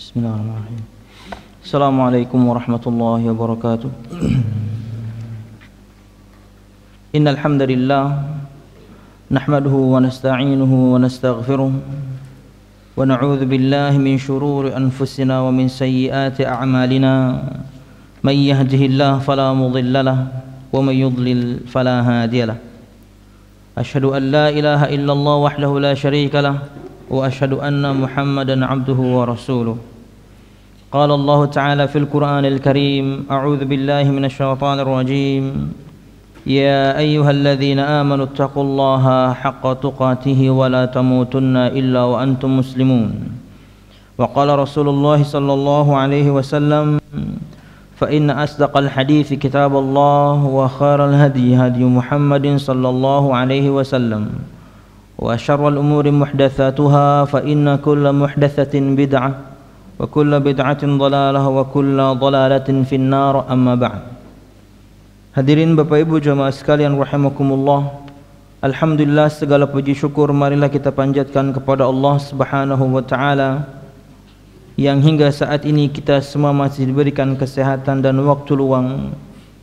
Bismillahirrahmanirrahim. Assalamualaikum warahmatullahi wabarakatuh. Innal hamdalillah nahmaduhu wa nasta'inuhu wa nastaghfiruh wa na'udzu billahi min shururi anfusina wa min sayyiati a'malina. May yahdihillahu fala mudilla lahu wa may yudlil fala hadiya lahu. Asyhadu an la ilaha illallah wahdahu la syarika lahu wa asyhadu anna Muhammadan 'abduhu wa rasuluh. Qala Allah Ta'ala fil Qur'anil Karim, a'udzu billahi minasy syaithanir rajim. Ya ayyuhalladzina amanu taqullaha haqqa tuqatih wa la tamutunna illa wa antum muslimun. Wa qala Rasulullah sallallahu alaihi wasallam, fa inna asdaqal hadithi kitabullah wa khairal hadi hadi Muhammadin sallallahu alaihi wasallam. Wa syarrul umuri muhdatsatuha fa inna kulla muhdatsatin bid'ah wa kulla bid'atin dhalalah wa kulla dhalalatin finnar, amma ba'd. Hadirin Bapak Ibu jamaah sekalian rahimakumullah, alhamdulillah segala puji syukur marilah kita panjatkan kepada Allah Subhanahu wa taala yang hingga saat ini kita semua masih diberikan kesehatan dan waktu luang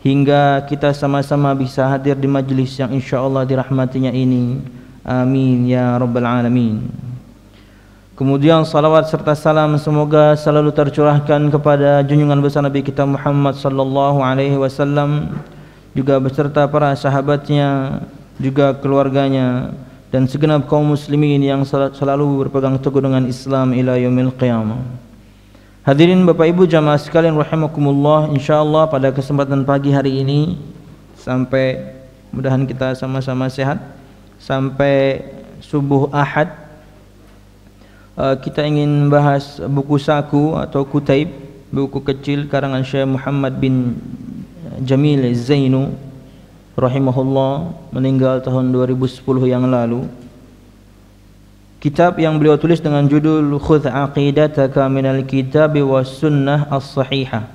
hingga kita sama-sama bisa hadir di majlis yang insyaallah dirahmatinya ini. Amin ya rabbal alamin. Kemudian salawat serta salam semoga selalu tercurahkan kepada junjungan besar Nabi kita Muhammad sallallahu alaihi wasallam, juga beserta para sahabatnya, juga keluarganya dan segenap kaum muslimin yang selalu berpegang teguh dengan Islam ila yaumil qiyamah. Hadirin Bapak Ibu jamaah sekalian rahimakumullah, insyaallah pada kesempatan pagi hari ini sampai mudahan kita sama-sama sehat sampai subuh Ahad, kita ingin bahas buku saku atau kutaib, buku kecil karangan Syekh Muhammad bin Jamil Zainu rahimahullah, meninggal tahun 2010 yang lalu. Kitab yang beliau tulis dengan judul Khudh aqidataka minal kitabi was sunnah as-sahihah.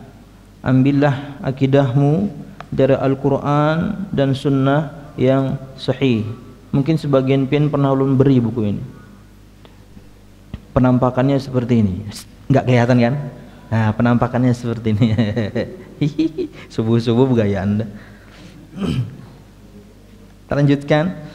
Ambillah akidahmu dari Al-Quran dan sunnah yang sahih. Mungkin sebagian pian pernah ulun beri buku ini. Penampakannya seperti ini. Enggak kelihatan kan? Nah, penampakannya seperti ini. Subuh-subuh gaya Anda. Kita lanjutkan.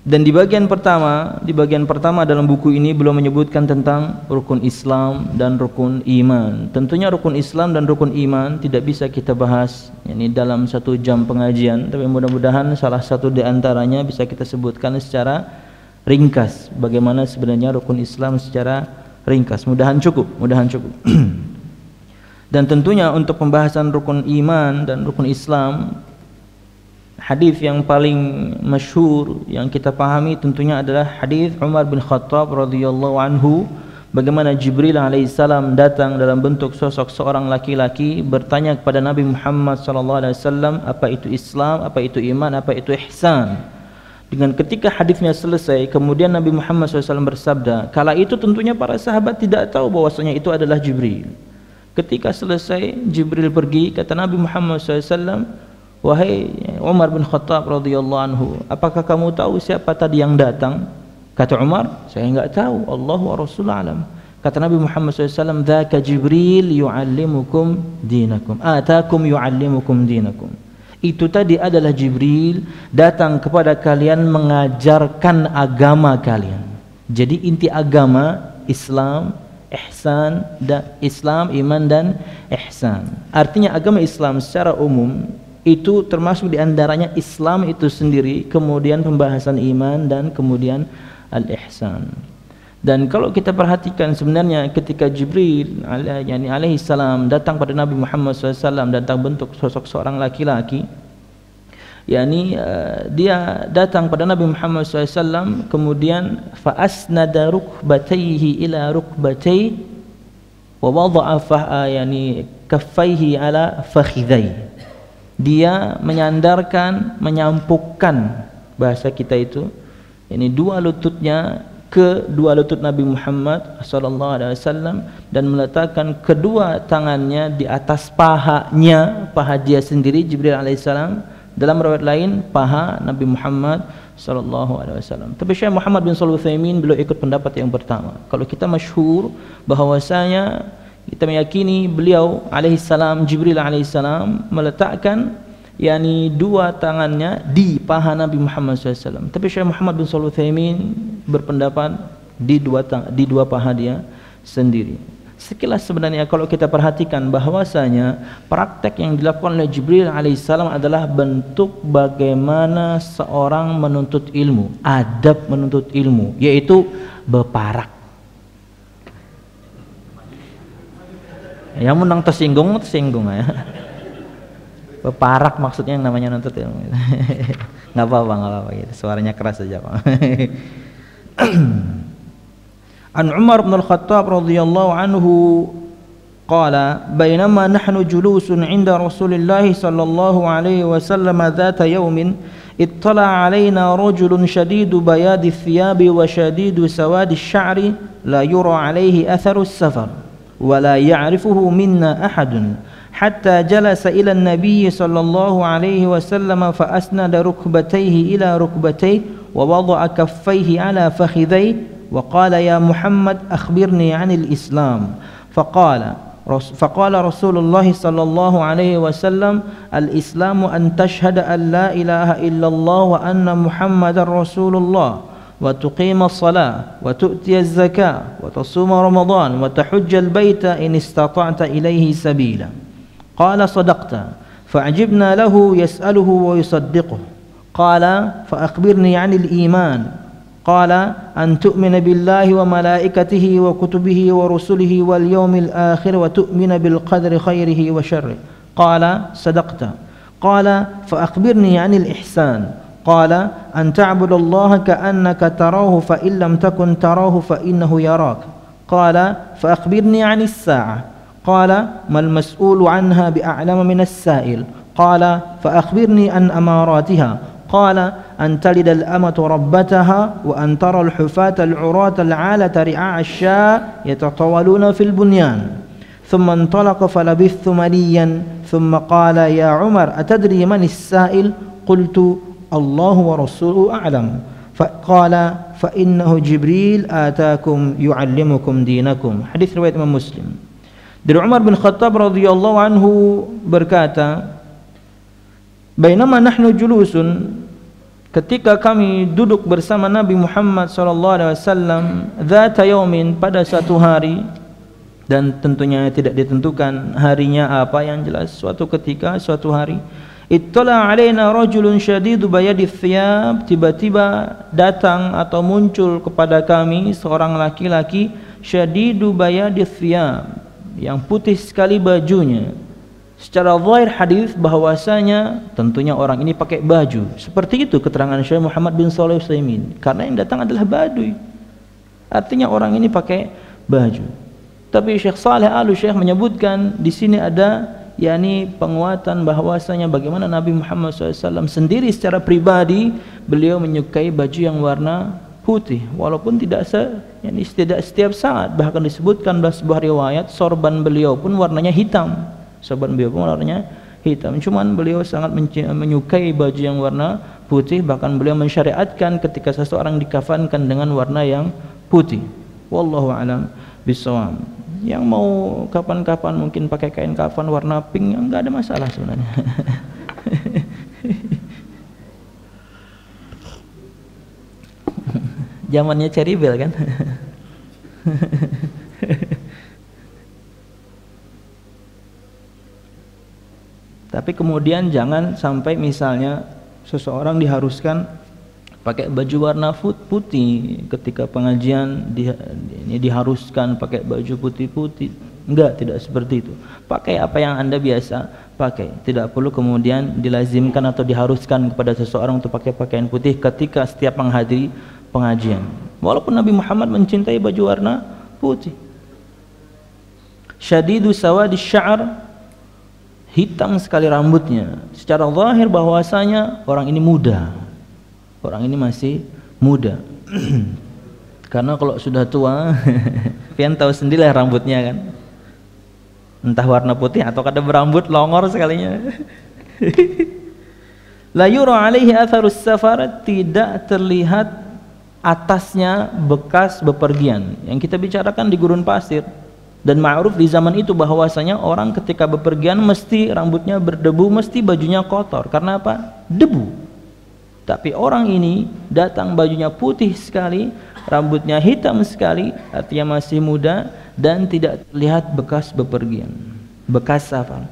Dan di bagian pertama dalam buku ini beliau menyebutkan tentang rukun Islam dan rukun iman. Tentunya rukun Islam dan rukun iman tidak bisa kita bahas ini dalam 1 jam pengajian, tapi mudah-mudahan salah satu di antaranya bisa kita sebutkan secara ringkas bagaimana sebenarnya rukun Islam secara ringkas. Mudahan cukup. Dan tentunya untuk pembahasan rukun iman dan rukun Islam, hadis yang paling masyhur yang kita pahami tentunya adalah hadis Umar bin Khattab radhiyallahu anhu, bagaimana Jibril alaihissalam datang dalam bentuk sosok seorang laki-laki bertanya kepada Nabi Muhammad sallallahu alaihi wasallam, apa itu Islam, apa itu iman, apa itu ihsan. Dengan ketika hadisnya selesai, kemudian Nabi Muhammad SAW bersabda, kala itu tentunya para sahabat tidak tahu bahwasanya itu adalah Jibril. Ketika selesai Jibril pergi, kata Nabi Muhammad SAW, wahai Umar bin Khattab radhiyallahu anhu, apakah kamu tahu siapa tadi yang datang? Kata Umar, saya enggak tahu, Allah wa Rasul alam. Kata Nabi Muhammad SAW, dzaka Jibril yu'allimukum dinakum, atakum yu'allimukum dinakum. Itu tadi adalah Jibril datang kepada kalian mengajarkan agama kalian. Jadi inti agama Islam, ihsan, dan Islam, iman dan ihsan. Artinya agama Islam secara umum itu termasuk di antaranya Islam itu sendiri, kemudian pembahasan iman dan kemudian al-ihsan. Dan kalau kita perhatikan sebenarnya ketika Jibril alaihi salam datang pada Nabi Muhammad SAW datang bentuk sosok seorang laki-laki, dia datang pada Nabi Muhammad SAW, kemudian fa asnada rukbatayhi ila rukbatayhi wa wada'a kaffaihi ala fakhidai. Dia menyampukkan bahasa kita itu, ini dua lututnya ke dua lutut Nabi Muhammad SAW dan meletakkan kedua tangannya di atas paha dia sendiri Jibril alaihissalam, dalam riwayat lain paha Nabi Muhammad SAW. Tapi Syekh Muhammad bin Shalih Al Utsaimin beliau ikut pendapat yang pertama. Kalau kita masyhur bahwasanya Kita meyakini beliau alaihissalam, Jibril alaihissalam meletakkan yakni dua tangannya di paha Nabi Muhammad SAW. Tapi Syekh Muhammad bin Shalih Al-Utsaimin berpendapat di dua paha dia sendiri. Sekilas sebenarnya kalau kita perhatikan bahwasanya praktek yang dilakukan oleh Jibril alaihissalam adalah bentuk bagaimana seorang menuntut ilmu, adab menuntut ilmu, yaitu beparak. Yang menang tersinggung ya. Beparak maksudnya yang namanya nuntut ilmu. Nggak apa-apa gitu. Suaranya keras saja, Pak. An Umar bin Al-Khattab radhiyallahu anhu qala bainama nahnu julusun 'inda Rasulillah sallallahu alaihi wasallam dhata yawmin ittala 'alaina rajulun shadidu bayadi thiyabi wa shadidu sawadi asy-sya'ri la yura 'alaihi atharu as-safar wa la ya'rifuhu minna ahadun hatta jalasa ila an-nabiy sallallahu alaihi wasallam fa asnada rukbatayhi ila rukbatayhi wa wada'a kaffayhi ala fakhidhayhi وقال يا محمد أخبرني عن الإسلام فقال رسول الله صلى الله عليه وسلم الإسلام أن تشهد أن لا إله إلا الله وأن محمد رسول الله وتقيم الصلاة وتؤتي الزكاة وتصوم رمضان وتحج البيت إن استطعت إليه سبيلا قال صدقت فعجبنا له يسأله ويصدقه قال فأخبرني عن الإيمان قال أن تؤمن بالله وملائكته وكتبه ورسله واليوم الآخر وتؤمن بالقدر خيره وشره قال صدقت قال فأخبرني عن الإحسان قال أن تعبد الله كأنك تراه فإن لم تكن تراه فإنه يراك قال فأخبرني عن الساعة قال ما المسؤول عنها بأعلم من السائل قال فأخبرني عن أماراتها قال أن تلد الأمة ربتها وأن ترى الحفاة العراة العالة رعاع الشاء يتطاولون في البنيان ثم انطلق فلبثت مليا ثم قال يا عمر أتدري من السائل قلت الله ورسوله أعلم فقال فإنه جبريل آتاكم يعلمكم دينكم. Hadis riwayat Imam Muslim. Dari Umar bin Khattab radhiyallahu anhu berkata, bainama nahnu julusun, ketika kami duduk bersama Nabi Muhammad SAW dzata yaumin, pada suatu hari, dan tentunya tidak ditentukan harinya apa, yang jelas suatu ketika, suatu hari, ittala alaina rajulun syadidu bayadi thiyab, tiba-tiba datang atau muncul kepada kami seorang laki-laki syadidu bayadi thiyab, yang putih sekali bajunya. Secara zahir hadis bahwasanya tentunya orang ini pakai baju. Seperti itu keterangan Syekh Muhammad bin Shalih Al-Utsaimin. Karena yang datang adalah Baduy. Artinya orang ini pakai baju. Tapi Syekh Saleh Al-Syekh menyebutkan di sini ada yakni penguatan bahwasanya bagaimana Nabi Muhammad SAW sendiri secara pribadi beliau menyukai baju yang warna putih, walaupun tidak setiap saat. Bahkan disebutkan dalam sebuah riwayat sorban beliau pun warnanya hitam. Sorban beliau pun warnanya hitam. Cuman beliau sangat menyukai baju yang warna putih. Bahkan beliau mensyariatkan ketika seseorang dikafankan dengan warna yang putih. Wallahu a'lam bishawab. Yang mau kapan-kapan mungkin pakai kain kafan warna pink, enggak ada masalah sebenarnya. Zamannya Cherry Bell kan. Tapi kemudian jangan sampai misalnya seseorang diharuskan pakai baju warna putih ketika pengajian, diharuskan pakai baju putih-putih. Enggak, tidak seperti itu. Pakai apa yang Anda biasa pakai. Tidak perlu kemudian dilazimkan atau diharuskan kepada seseorang untuk pakai pakaian putih ketika setiap menghadiri pengajian. Walaupun Nabi Muhammad mencintai baju warna putih. Syadidu sawadi sya'ar, hitam sekali rambutnya. Secara zahir bahwasanya orang ini muda. Orang ini masih muda. Karena kalau sudah tua, pian tahu sendirilah rambutnya kan. Entah warna putih atau kada berambut, longor sekalinya. La yura alaihi atharus safar, tidak terlihat atasnya bekas bepergian. Yang kita bicarakan di gurun pasir, Dan ma'ruf di zaman itu bahwasanya orang ketika bepergian mesti rambutnya berdebu, mesti bajunya kotor. Karena apa? Debu. Tapi orang ini datang bajunya putih sekali, rambutnya hitam sekali, artinya masih muda dan tidak terlihat bekas bepergian, bekas safar.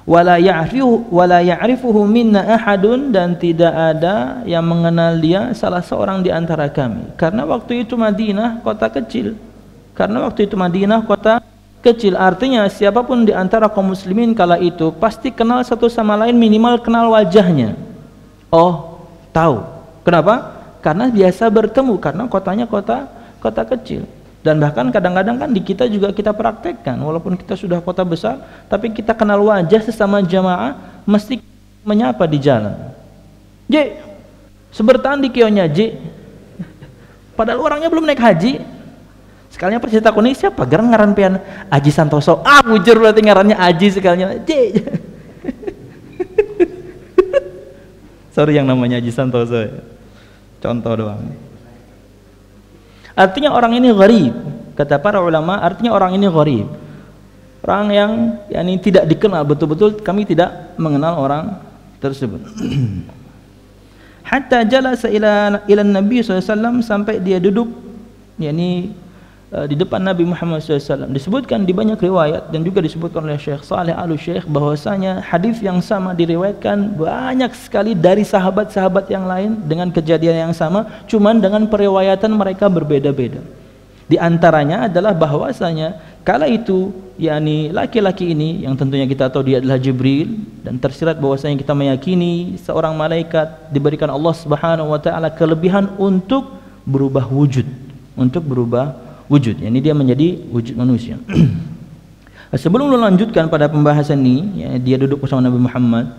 Wala ya'rifuhu minna ahadun, dan tidak ada yang mengenal dia salah seorang di antara kami. Karena waktu itu Madinah kota kecil. Artinya siapapun di antara kaum muslimin kala itu pasti kenal satu sama lain, minimal kenal wajahnya. Oh, tahu. Kenapa? Karena biasa bertemu, karena kotanya kota kecil. Dan bahkan kadang-kadang kan di kita juga kita praktekkan, walaupun kita sudah kota besar, tapi kita kenal wajah sesama jamaah, mesti menyapa di jalan. J, sebertaan di kionya J. Padahal orangnya belum naik haji. Sekalinya percita kuning siapa? Gerang ngaran pian Aji Santoso. Ah, bujur berarti ngarannya Aji sekalinya. J. Sorry yang namanya Aji Santoso. Contoh doang. Artinya orang ini gharib. Kata para ulama, artinya orang ini gharib. Orang yang tidak dikenal, betul-betul kami tidak mengenal orang tersebut. Hatta jalasa ila Nabi SAW, sampai dia duduk di depan Nabi Muhammad SAW. Disebutkan di banyak riwayat dan juga disebutkan oleh Syekh Saleh Al-Syekh bahwasanya hadis yang sama diriwayatkan banyak sekali dari sahabat-sahabat yang lain dengan kejadian yang sama, cuman dengan periwayatan mereka berbeda-beda. Di antaranya adalah bahwasanya kala itu laki-laki ini yang tentunya kita tahu dia adalah Jibril, dan tersirat bahwasanya kita meyakini seorang malaikat diberikan Allah Subhanahu wa taala kelebihan untuk berubah wujud, ini dia menjadi wujud manusia. Sebelum melanjutkan pada pembahasan ini, dia duduk bersama Nabi Muhammad.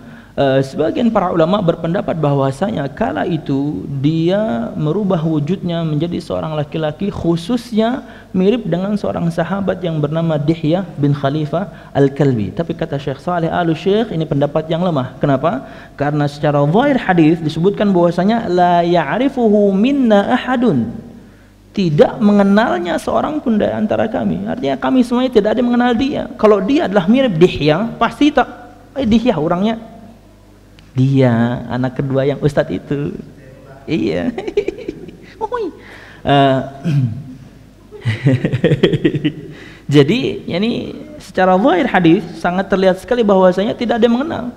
Sebagian para ulama berpendapat bahwasanya kala itu dia merubah wujudnya menjadi seorang laki-laki, khususnya mirip dengan seorang sahabat yang bernama Dihyah bin Khalifah Al-Kalbi. Tapi kata Syekh Saleh Al-Syekh, ini pendapat yang lemah. Kenapa? Karena secara zahir hadis disebutkan bahwasanya la ya'rifuhu minna ahadun, tidak mengenalnya seorang pun dari antara kami. Artinya kami semuanya tidak ada yang mengenal dia. Kalau dia adalah mirip Dihyah, pasti tak Dihyah orangnya. Dia anak kedua yang ustadz itu. Iya. Jadi secara zahir hadis sangat terlihat sekali bahwasanya tidak ada yang mengenal.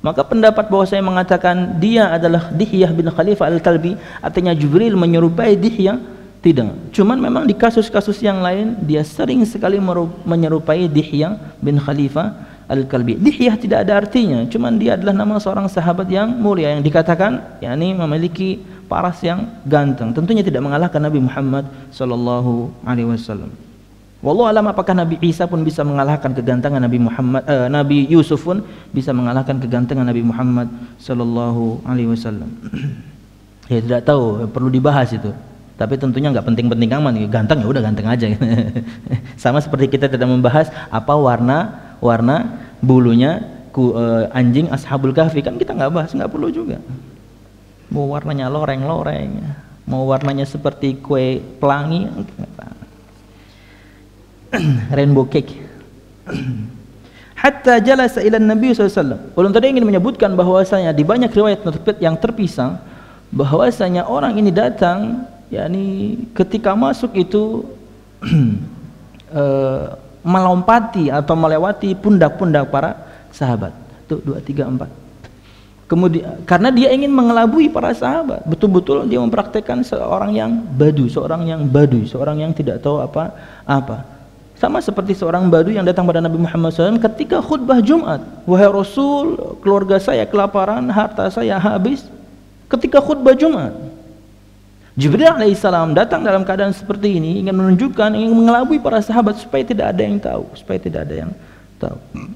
Maka pendapat bahwa saya mengatakan dia adalah Dihyah bin Khalifah Al-Kalbi, artinya Jibril menyerupai Dihyah, tidak. Cuman memang di kasus-kasus yang lain dia sering sekali menyerupai Dihyah bin Khalifah Al-Kalbi. Dihyah tidak ada artinya, cuman dia adalah nama seorang sahabat yang mulia yang dikatakan memiliki paras yang ganteng. Tentunya tidak mengalahkan Nabi Muhammad sallallahu alaihi wasallam. Wallahu alam apakah Nabi Isa pun bisa mengalahkan kegantengan Nabi Yusuf pun bisa mengalahkan kegantengan Nabi Muhammad sallallahu alaihi wasallam. Ya tidak tahu, perlu dibahas itu. Tapi tentunya nggak penting-penting aman, ganteng ya udah ganteng aja. Sama seperti kita tidak membahas apa warna bulunya anjing Ashabul Kahfi, kan kita nggak bahas, nggak perlu juga. Mau warnanya loreng-loreng, mau warnanya seperti kue pelangi, rainbow cake. Hatta jalasa ila Nabi SAW. Ulun tadi ingin menyebutkan bahwasanya di banyak riwayat yang terpisah bahwasanya orang ini datang ketika masuk itu melompati atau melewati pundak-pundak para sahabat. Tuh 2, 3, 4. Kemudian karena dia ingin mengelabui para sahabat, betul-betul dia mempraktekkan seorang yang badu, seorang yang tidak tahu apa-apa. Sama seperti seorang badu yang datang pada Nabi Muhammad SAW ketika khutbah Jumat. Wahai Rasul, keluarga saya kelaparan, harta saya habis. Ketika khutbah Jumat, Jibril alaihissalam datang dalam keadaan seperti ini, ingin mengelabui para sahabat supaya tidak ada yang tahu,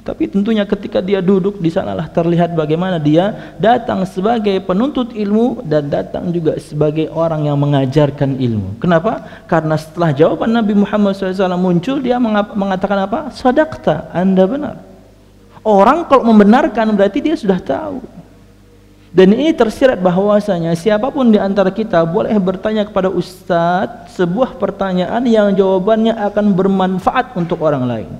Tapi tentunya ketika dia duduk di sanalah terlihat bagaimana dia datang sebagai penuntut ilmu dan datang juga sebagai orang yang mengajarkan ilmu. Kenapa? Karena setelah jawaban Nabi Muhammad SAW muncul, dia mengatakan apa? Shadaqta, Anda benar. Orang kalau membenarkan berarti dia sudah tahu. Dan ini tersirat bahwasanya siapapun di antara kita boleh bertanya kepada ustadz sebuah pertanyaan yang jawabannya akan bermanfaat untuk orang lain.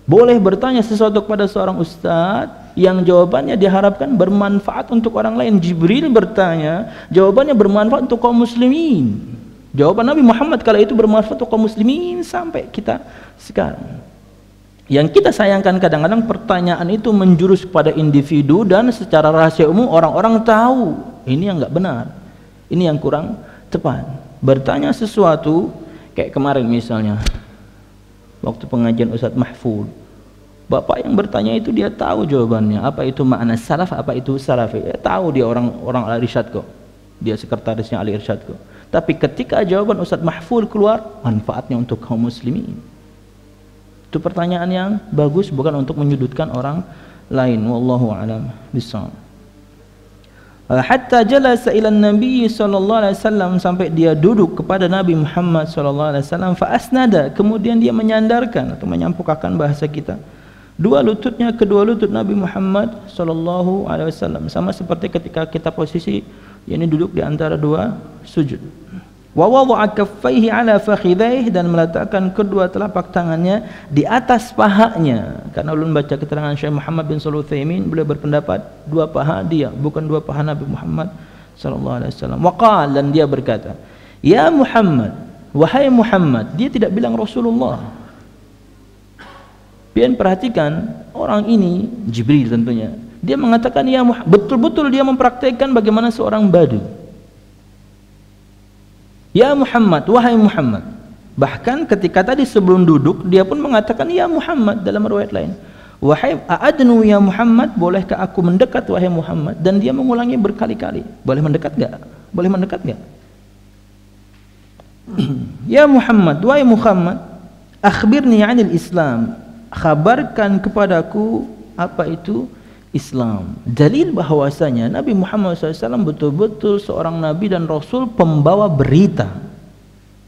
Boleh bertanya sesuatu kepada seorang ustadz yang jawabannya diharapkan bermanfaat untuk orang lain. Jibril bertanya, jawabannya bermanfaat untuk kaum muslimin. Jawaban Nabi Muhammad kala itu bermanfaat untuk kaum muslimin sampai kita sekarang. Yang kita sayangkan kadang-kadang pertanyaan itu menjurus pada individu dan secara rahasia umum orang-orang tahu. Ini yang enggak benar. Ini yang kurang tepat. Bertanya sesuatu kayak kemarin misalnya waktu pengajian Ustadz Mahfud. Bapak yang bertanya itu dia tahu jawabannya. Apa itu makna salaf, apa itu salafi. Tahu dia orang Al-Irsyad kok. Dia sekretarisnya Al-Irsyad kok. Tapi ketika jawaban Ustadz Mahfud keluar, manfaatnya untuk kaum muslimin. Itu pertanyaan yang bagus, bukan untuk menyudutkan orang lain. Wallahu a'lam bishawab. Hatta jalasa ila Nabi sallallahu alaihi wasallam, sampai dia duduk kepada Nabi Muhammad sallallahu alaihi wasallam, fa asnada, kemudian dia menyandarkan atau menyampukkan bahasa kita dua lututnya ke dua lutut Nabi Muhammad sallallahu alaihi wasallam, sama seperti ketika kita posisi yakni duduk di antara dua sujud. Wa wada'a kaffaihi ala fakhidaihi, dan meletakkan kedua telapak tangannya di atas pahanya. Karena ulun baca keterangan Syekh Muhammad bin Shalih Al-Utsaimin, beliau berpendapat dua paha dia, bukan dua paha Nabi Muhammad sallallahu alaihi wasallam. Wa qala, dan dia berkata, ya Muhammad, wahai Muhammad. Dia tidak bilang Rasulullah. Pian perhatikan orang ini, Jibril tentunya. Dia mengatakan ya Muhammad, betul-betul dia mempraktikkan bagaimana seorang badu. Ya Muhammad, wahai Muhammad. Bahkan ketika tadi sebelum duduk, dia pun mengatakan ya Muhammad dalam riwayat lain. Wahai a'adnu ya Muhammad, bolehkah aku mendekat wahai Muhammad? Dan dia mengulangi berkali-kali. Boleh mendekat enggak? Boleh mendekat enggak? Ya Muhammad, wahai Muhammad, akhbirni 'anil Islam. Khabarkan kepadaku apa itu Islam. Dalil bahwasanya Nabi Muhammad SAW betul-betul seorang Nabi dan Rasul pembawa berita.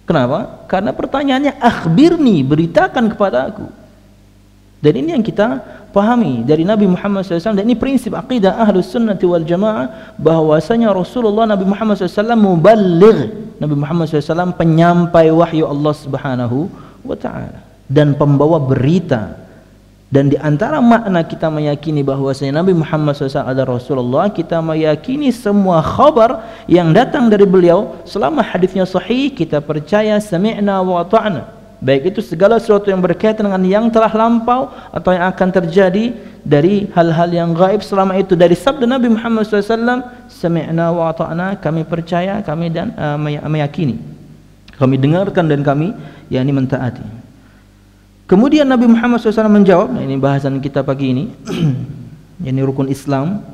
Kenapa? Karena pertanyaannya akhbirni, beritakan kepada aku. Dan ini yang kita pahami dari Nabi Muhammad SAW, dan ini prinsip akidah Ahlus Sunnati wal Jamaah, bahwasanya Rasulullah Nabi Muhammad SAW muballigh. Nabi Muhammad SAW penyampai wahyu Allah Subhanahu wa Ta'ala dan pembawa berita. Dan di antara makna kita meyakini bahwasanya Nabi Muhammad SAW adalah Rasulullah, kita meyakini semua khabar yang datang dari beliau selama hadisnya sahih, kita percaya sami'na wa ta'na. Baik itu segala sesuatu yang berkaitan dengan yang telah lampau atau yang akan terjadi dari hal-hal yang gaib, selama itu dari sabda Nabi Muhammad SAW, sami'na wa ta'na, kami percaya, kami dan meyakini, kami dengarkan dan kami yakni mentaati. Kemudian Nabi Muhammad SAW menjawab, nah ini bahasan kita pagi ini, ini rukun Islam.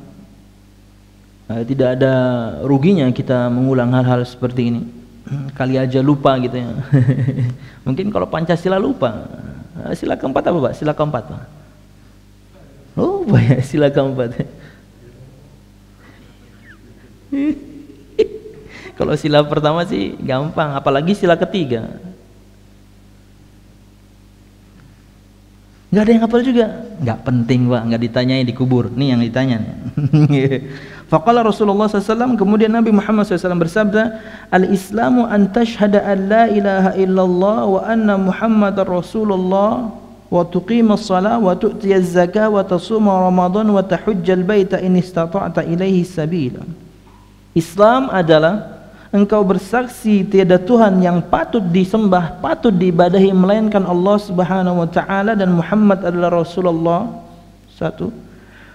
Tidak ada ruginya kita mengulang hal-hal seperti ini. Kali aja lupa gitu ya. Mungkin kalau Pancasila lupa. Sila keempat apa Pak? Sila keempat Pak? Lupa ya sila keempat. Kalau sila pertama sih gampang, apalagi sila ketiga. Nggak ada yang hafal juga, nggak penting Pak, nggak ditanyai di kubur. Nih yang ditanya. Faqala Rasulullah SAW, kemudian Nabi Muhammad SAW bersabda, al-Islamu an tashhada an la ilaha illallah wa anna Muhammadar Rasulullah wa tuqima as-salah wa tu'ti az-zakah wa tasuma Ramadan wa tahujja al-baita in istata'ta ilaihi sabila. Islam adalah engkau bersaksi tiada Tuhan yang patut disembah, patut diibadahi melainkan Allah Subhanahu wa taala, dan Muhammad adalah Rasulullah. Satu.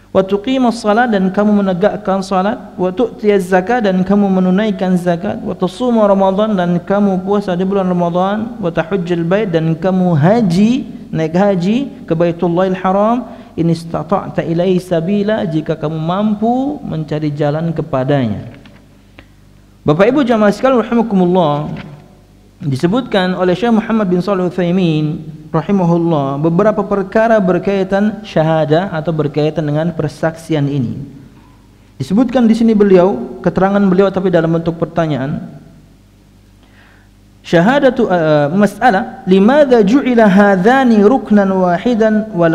Wa tuqimus shalah, dan kamu menegakkan salat, wa tu'tiyaz zakat, dan kamu menunaikan zakat, wa tasuma Ramadan, dan kamu puasa di bulan Ramadan, wa tahujjal bait, dan kamu haji, naik haji ke Baitullahil Haram, in istata'ta ilaihi sabila, jika kamu mampu mencari jalan kepadanya. Bapak Ibu jamaah sekalian rahimakumullah, disebutkan oleh Syekh Muhammad bin Shalih Al-Utsaimin rahimahullah beberapa perkara berkaitan syahadah atau berkaitan dengan persaksian ini. Disebutkan di sini beliau, keterangan beliau tapi dalam bentuk pertanyaan. Syahadatu mas'alah, limadza ju'ila hadzani ruknan wahidan wa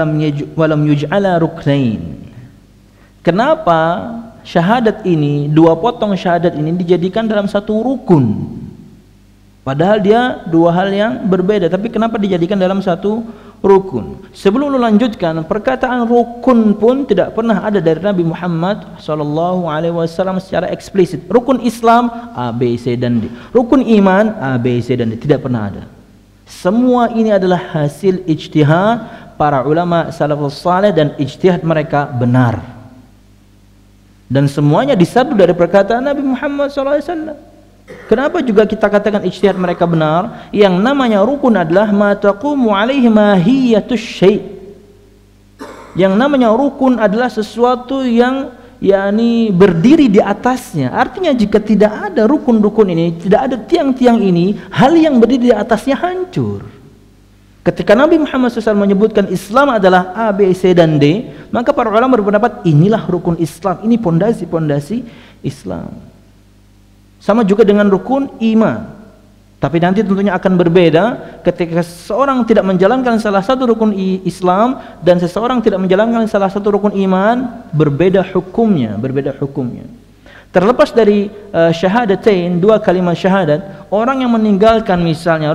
lam yuj'ala ruknain? Kenapa syahadat ini, dua potong syahadat ini dijadikan dalam satu rukun? Padahal dia dua hal yang berbeda, tapi kenapa dijadikan dalam satu rukun? Sebelum lu lanjutkan, perkataan rukun pun tidak pernah ada dari Nabi Muhammad SAW secara eksplisit. Rukun Islam A, B, C, dan D. Rukun iman A, B, C, dan D. Tidak pernah ada. Semua ini adalah hasil ijtihad para ulama salafus saleh dan ijtihad mereka benar. Dan semuanya disadu dari perkataan Nabi Muhammad SAW. Kenapa juga kita katakan ijtihad mereka benar? Yang namanya rukun adalah ma taqumu alaihi mahiyatus syai'. Yang namanya rukun adalah sesuatu yang berdiri di atasnya. Artinya jika tidak ada rukun-rukun ini, tidak ada tiang-tiang ini, hal yang berdiri di atasnya hancur. Ketika Nabi Muhammad SAW menyebutkan Islam adalah A, B, C, dan D, maka para ulama berpendapat inilah rukun Islam, ini pondasi-pondasi Islam. Sama juga dengan rukun iman. Tapi nanti tentunya akan berbeda ketika seseorang tidak menjalankan salah satu rukun Islam dan seseorang tidak menjalankan salah satu rukun iman, berbeda hukumnya. Terlepas dari syahadatain, dua kalimat syahadat, orang yang meninggalkan misalnya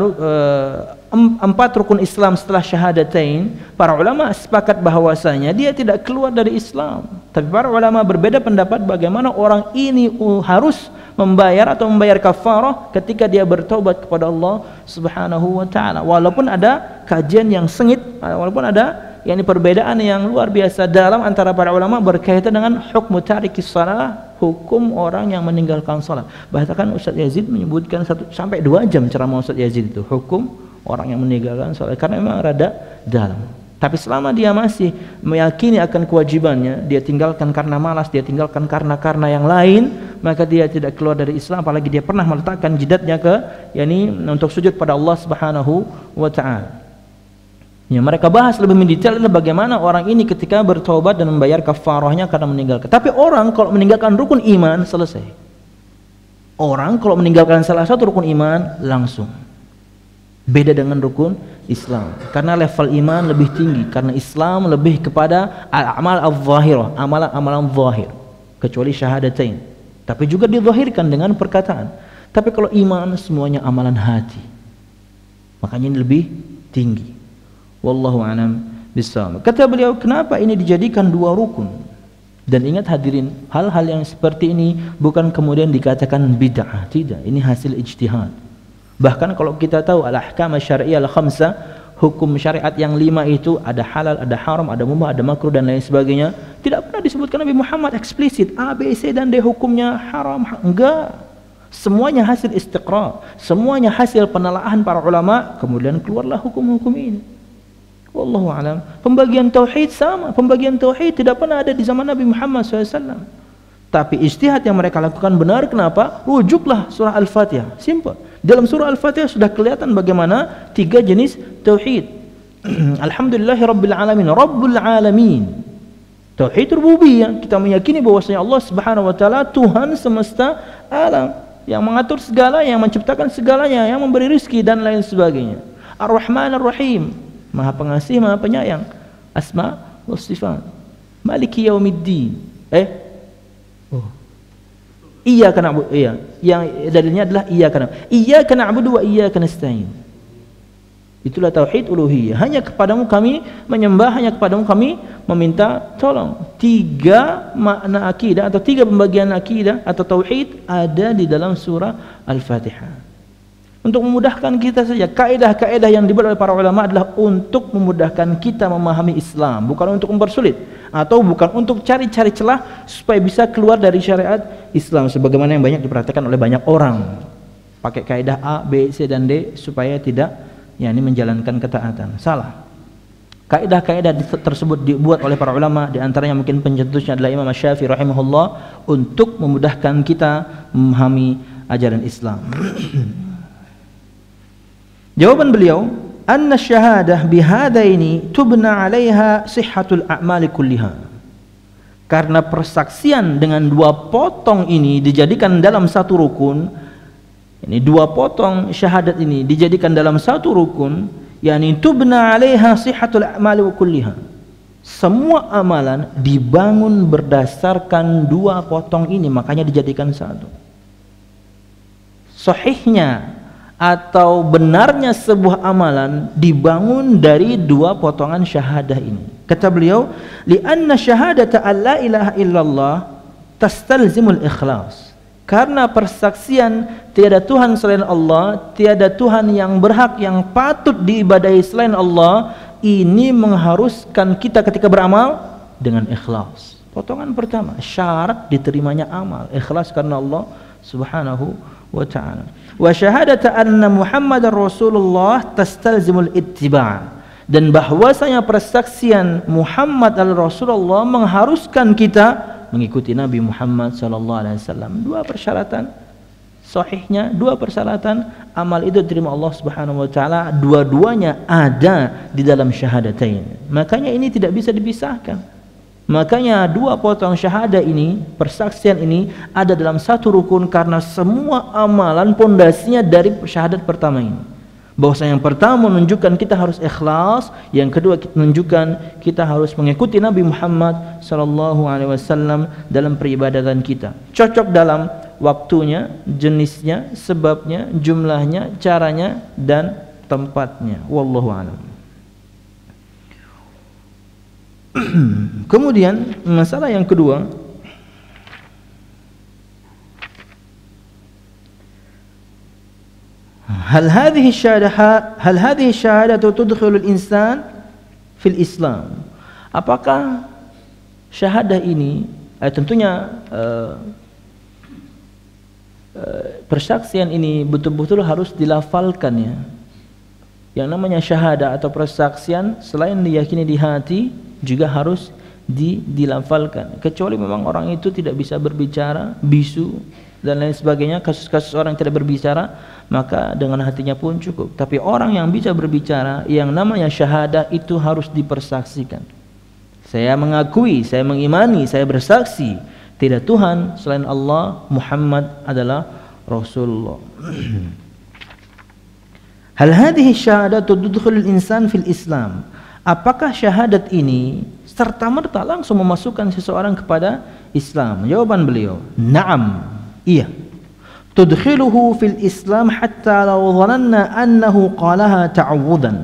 empat rukun Islam setelah syahadatain, para ulama sepakat bahwasanya dia tidak keluar dari Islam. Tapi para ulama berbeda pendapat bagaimana orang ini harus membayar atau membayar kafarah ketika dia bertobat kepada Allah Subhanahu wa taala. Walaupun ada kajian yang sengit, walaupun ada perbedaan yang luar biasa dalam antara para ulama berkaitan dengan hukum tarikis shalah, hukum orang yang meninggalkan salat. Bahkan Ustaz Yazid menyebutkan 1 sampai 2 jam ceramah Ustaz Yazid itu, hukum orang yang meninggalkan salat, karena memang rada dalam. Tapi selama dia masih meyakini akan kewajibannya, dia tinggalkan karena malas, dia tinggalkan karena yang lain, maka dia tidak keluar dari Islam. Apalagi dia pernah meletakkan jidatnya untuk sujud pada Allah Subhanahu wa taala. Ya, mereka bahas lebih mendetail adalah bagaimana orang ini ketika bertobat dan membayar kafarahnya karena meninggalkan. Tapi orang kalau meninggalkan rukun iman, selesai. Orang kalau meninggalkan salah satu rukun iman, langsung. Beda dengan rukun Islam, karena level iman lebih tinggi, karena Islam lebih kepada amal al-zahirah, amalan zahir, kecuali syahadatain, tapi juga dizahirkan dengan perkataan. Tapi kalau iman semuanya amalan hati, makanya ini lebih tinggi. Wallahu a'lam bishawab. Kata beliau, kenapa ini dijadikan dua rukun? Dan ingat hadirin, hal-hal yang seperti ini bukan kemudian dikatakan bid'ah, tidak, ini hasil ijtihad. Bahkan kalau kita tahu al-ahkam syariah al-khamsah, hukum syariat yang 5 itu ada halal, ada haram, ada mubah, ada makruh dan lain sebagainya, tidak pernah disebutkan Nabi Muhammad eksplisit A, B, C dan D hukumnya haram, enggak. Semuanya hasil istiqra, semuanya hasil penelaahan para ulama, kemudian keluarlah hukum-hukum ini. Wallahu a'lam. Pembagian tauhid sama, pembagian tauhid tidak pernah ada di zaman Nabi Muhammad SAW. Tapi ijtihad yang mereka lakukan benar. Kenapa? Rujuklah surah Al-Fatihah. Simple. Dalam surah Al-Fatihah sudah kelihatan bagaimana 3 jenis tauhid. Alhamdulillahirabbil alamin, rabbul alamin. Tauhid rububiyah, kita meyakini bahwasanya Allah Subhanahu wa taala Tuhan semesta alam, yang mengatur segala, yang menciptakan segalanya, yang memberi rezeki dan lain sebagainya. Ar-Rahman Ar-Rahim, Maha Pengasih, Maha Penyayang. Asma wa sifat. Maliki yaumiddin. Iyyaka na'budu, yang dalilnya adalah iyyaka na'budu wa iyyaka nasta'in. Itulah tauhid uluhiyah. Hanya kepadamu kami menyembah, hanya kepadamu kami meminta tolong. 3 makna akidah atau 3 pembagian akidah atau tauhid ada di dalam surah Al-Fatihah. Untuk memudahkan kita saja, kaidah-kaidah yang dibuat oleh para ulama adalah untuk memudahkan kita memahami Islam, bukan untuk mempersulit atau bukan untuk cari-cari celah supaya bisa keluar dari syariat Islam, sebagaimana yang banyak diperhatikan oleh banyak orang. Pakai kaidah A, B, C dan D supaya tidak menjalankan ketaatan. Salah. Kaidah-kaidah tersebut dibuat oleh para ulama, di antaranya mungkin pencetusnya adalah Imam Syafi'i rahimahullah, untuk memudahkan kita memahami ajaran Islam. Jawaban beliau, anna syahadah bihadaini tubna 'alaiha sihhatul a'mali kulliha. Karena persaksian dengan 2 potong ini dijadikan dalam satu rukun, ini 2 potong syahadat ini dijadikan dalam satu rukun, yakni tubna 'alaiha sihhatul a'mali kulliha. Semua amalan dibangun berdasarkan dua potong ini, makanya dijadikan satu. Sahihnya atau benarnya sebuah amalan dibangun dari dua potongan syahadah ini. Kata beliau, li'anna syahadata an la ilaha illallah tastalzimul ikhlas. Karena persaksian tiada Tuhan selain Allah, tiada Tuhan yang berhak yang patut diibadahi selain Allah, ini mengharuskan kita ketika beramal dengan ikhlas. Potongan pertama, syarat diterimanya amal, ikhlas karena Allah Subhanahu wa ta'ala. Wa syahadata anna Muhammadar Rasulullah tastalzimul ittiba'. Dan bahwasanya persaksian Muhammad al-Rasulullah mengharuskan kita mengikuti Nabi Muhammad sallallahu alaihi wasallam. Dua persyaratan sahihnya, dua persyaratan amal itu diterima Allah Subhanahu wa taala, dua-duanya ada di dalam syahadatain. Makanya ini tidak bisa dipisahkan. Makanya dua potong syahadah ini, persaksian ini ada dalam satu rukun, karena semua amalan pondasinya dari syahadat pertama ini. Bahwasanya yang pertama menunjukkan kita harus ikhlas, yang kedua menunjukkan kita harus mengikuti Nabi Muhammad sallallahu alaihi wasallam dalam peribadatan kita. Cocok dalam waktunya, jenisnya, sebabnya, jumlahnya, caranya dan tempatnya. Wallahu a'lam. Kemudian masalah yang kedua, hal hadhihi syahadatu tudkhilul insan fil Islam. Apakah syahadah ini tentunya persaksian ini betul-betul harus dilafalkan ya. Yang namanya syahadah atau persaksian selain diyakini di hati juga harus dilafalkan. Kecuali memang orang itu tidak bisa berbicara, bisu dan lain sebagainya, kasus-kasus orang yang tidak berbicara, maka dengan hatinya pun cukup. Tapi orang yang bisa berbicara, yang namanya syahadah itu harus dipersaksikan. Saya mengakui, saya mengimani, saya bersaksi tidak Tuhan selain Allah, Muhammad adalah Rasulullah. Hal hadhihi syahadatu tudkhilul insan fil Islam. Apakah syahadat ini serta-merta langsung memasukkan seseorang kepada Islam? Jawaban beliau, na'am, iya. Tudkhiluhu fil Islam hatta law dhananna annahu qalaha ta'awudan.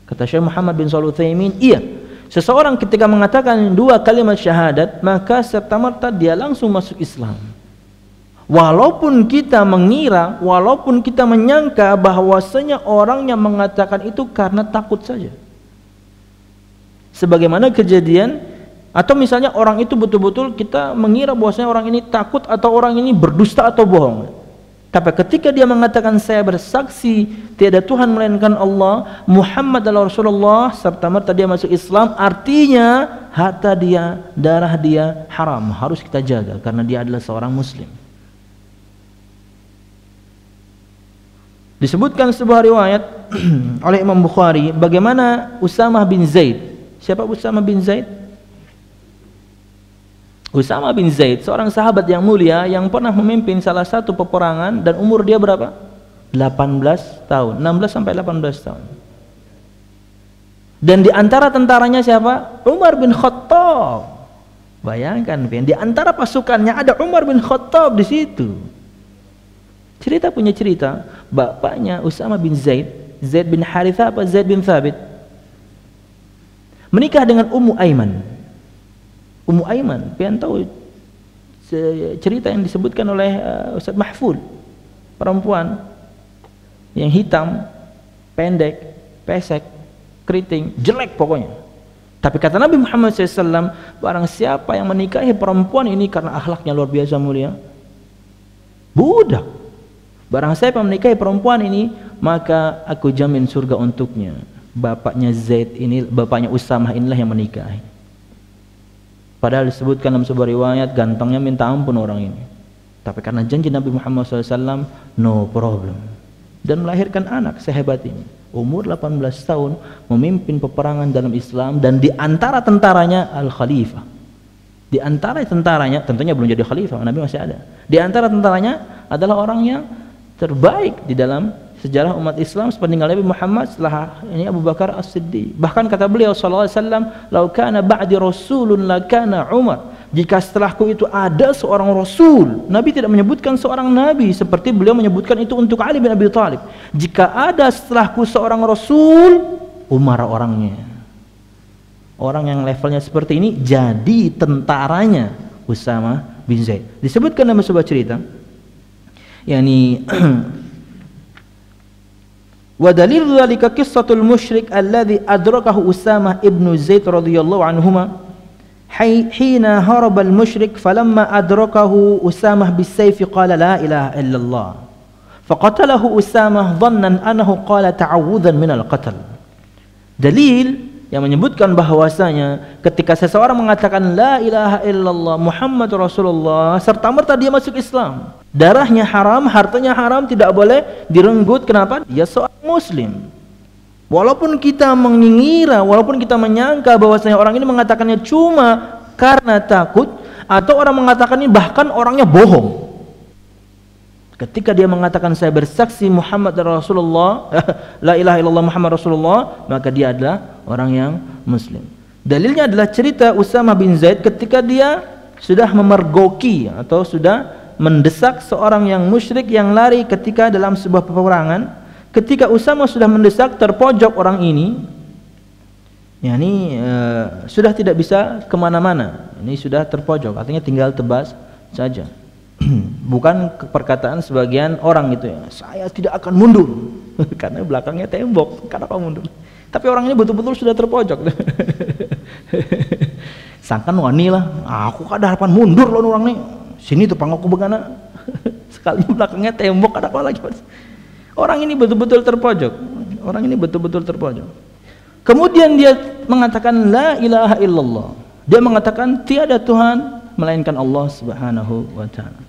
Kata Syekh Muhammad bin Shalih Al-Utsaimin, iya. Seseorang ketika mengatakan dua kalimat syahadat, maka serta-merta dia langsung masuk Islam. Walaupun kita mengira, walaupun kita menyangka bahwasanya orang yang mengatakan itu karena takut saja. Sebagaimana kejadian, atau misalnya orang itu betul-betul kita mengira bahwasanya orang ini takut atau orang ini berdusta atau bohong. Tapi ketika dia mengatakan saya bersaksi tiada Tuhan melainkan Allah, Muhammad adalah Rasulullah, serta merta dia masuk Islam, artinya harta dia, darah dia haram, harus kita jaga karena dia adalah seorang muslim. Disebutkan sebuah riwayat oleh Imam Bukhari bagaimana Usamah bin Zaid. Siapa Usamah bin Zaid? Usamah bin Zaid, seorang sahabat yang mulia yang pernah memimpin salah satu peperangan dan umur dia berapa? 18 tahun, 16 sampai 18 tahun. Dan di antara tentaranya siapa? Umar bin Khattab. Bayangkan, di antara pasukannya ada Umar bin Khattab di situ. Cerita punya cerita, bapaknya Usamah bin Zaid, Zaid bin Harithah apa Zaid bin Thabit, menikah dengan Ummu Aiman. Ummu Aiman, pian tahu cerita yang disebutkan oleh Ustaz Mahfud, perempuan yang hitam, pendek, pesek, keriting, jelek pokoknya. Tapi kata Nabi Muhammad SAW, barang siapa yang menikahi perempuan ini karena akhlaknya luar biasa mulia, budak. Barang siapa yang menikahi perempuan ini, maka aku jamin surga untuknya. Bapaknya Zaid ini, bapaknya Usamah inilah yang menikahi. Padahal disebutkan dalam sebuah riwayat gantengnya minta ampun orang ini. Tapi karena janji Nabi Muhammad SAW, no problem. Dan melahirkan anak sehebat ini. Umur 18 tahun, memimpin peperangan dalam Islam, dan di antara tentaranya Al-Khalifah. Di antara tentaranya, tentunya belum jadi khalifah, Nabi masih ada. Di antara tentaranya adalah orang yang terbaik di dalam sejarah umat Islam sepeninggal Nabi Muhammad setelah ini Abu Bakar As-Siddiq. Bahkan kata beliau sallallahu alaihi wasallam, "Lau kana ba'di rasulun la kana Umar." Jika setelahku itu ada seorang rasul, Nabi tidak menyebutkan seorang nabi seperti beliau menyebutkan itu untuk Ali bin Abi Thalib. Jika ada setelahku seorang rasul, Umar orangnya. Orang yang levelnya seperti ini jadi tentaranya Usama bin Zaid. Disebutkan dalam sebuah cerita, yakni wa dalil dzalika qissatul musyrik alladhi adrakahu Usamah ibnu Zaid radhiyallahu anhuma hina haraba al-musyrik falamma adrakahu Usamah bis-sayf qala la ilaha illallah faqatalahu Usamah dhannan annahu qala ta'awudzan min al-qatl. Dalil yang menyebutkan bahwasanya ketika seseorang mengatakan la ilaha illallah Muhammad Rasulullah serta merta dia masuk Islam, darahnya haram, hartanya haram, tidak boleh direnggut. Kenapa? Dia seorang muslim. Walaupun kita mengira, walaupun kita menyangka bahwasanya orang ini mengatakannya cuma karena takut, atau orang mengatakan ini bahkan orangnya bohong. Ketika dia mengatakan saya bersaksi Muhammad Rasulullah, la ilaha illallah Muhammad Rasulullah, maka dia adalah orang yang muslim. Dalilnya adalah cerita Usamah bin Zaid ketika dia sudah memergoki atau sudah mendesak seorang yang musyrik yang lari ketika dalam sebuah peperangan. Ketika Usamah sudah mendesak, terpojok orang ini, yakni sudah tidak bisa kemana-mana. Ini sudah terpojok, artinya tinggal tebas saja. Bukan perkataan sebagian orang gitu ya, saya tidak akan mundur karena belakangnya tembok, kenapa mundur? Tapi orang ini betul-betul sudah terpojok. Sangkan wani lah, aku kada harapan mundur loh orang nih, sini tuh pangku begana. Sekali belakangnya tembok, ada apa lagi? Orang ini betul-betul terpojok. Orang ini betul-betul terpojok. Kemudian dia mengatakan la ilaha illallah. Dia mengatakan tiada Tuhan melainkan Allah Subhanahu wa taala.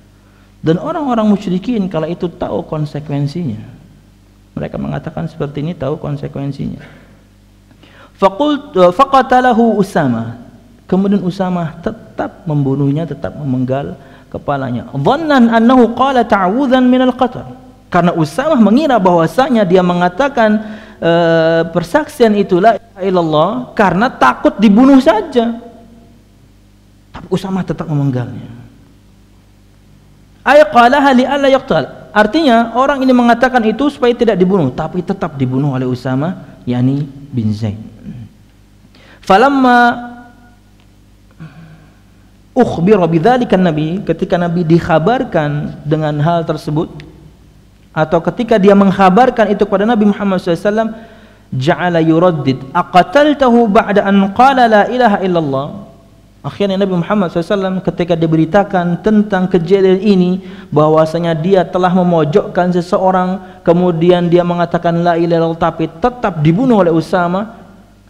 Dan orang-orang musyrikin kala itu tahu konsekuensinya. Mereka mengatakan seperti ini, tahu konsekuensinya. Faqatalahu Usamah. Kemudian Usamah tetap membunuhnya, tetap memenggal kepalanya. Dhannan annahu qala ta'awudzan minal qatl. Karena Usamah mengira bahwasanya dia mengatakan persaksian itu la ilaha illallah karena takut dibunuh saja. Tapi Usamah tetap memenggalnya. Ay qalaha li alla yaqtal. Artinya orang ini mengatakan itu supaya tidak dibunuh, tapi tetap dibunuh oleh Usamah yakni bin Zaid. Falamma ukhbira bidzalika Nabi, ketika Nabi dikhabarkan dengan hal tersebut, atau ketika dia mengkhabarkan itu kepada Nabi Muhammad SAW, ja'ala yuraddid aqataltahu ba'da an qala la ilaha illallah. Akhirnya Nabi Muhammad SAW ketika diberitakan tentang kejadian ini, bahwasanya dia telah memojokkan seseorang, kemudian dia mengatakan la ilaha illallah tapi tetap dibunuh oleh Usamah,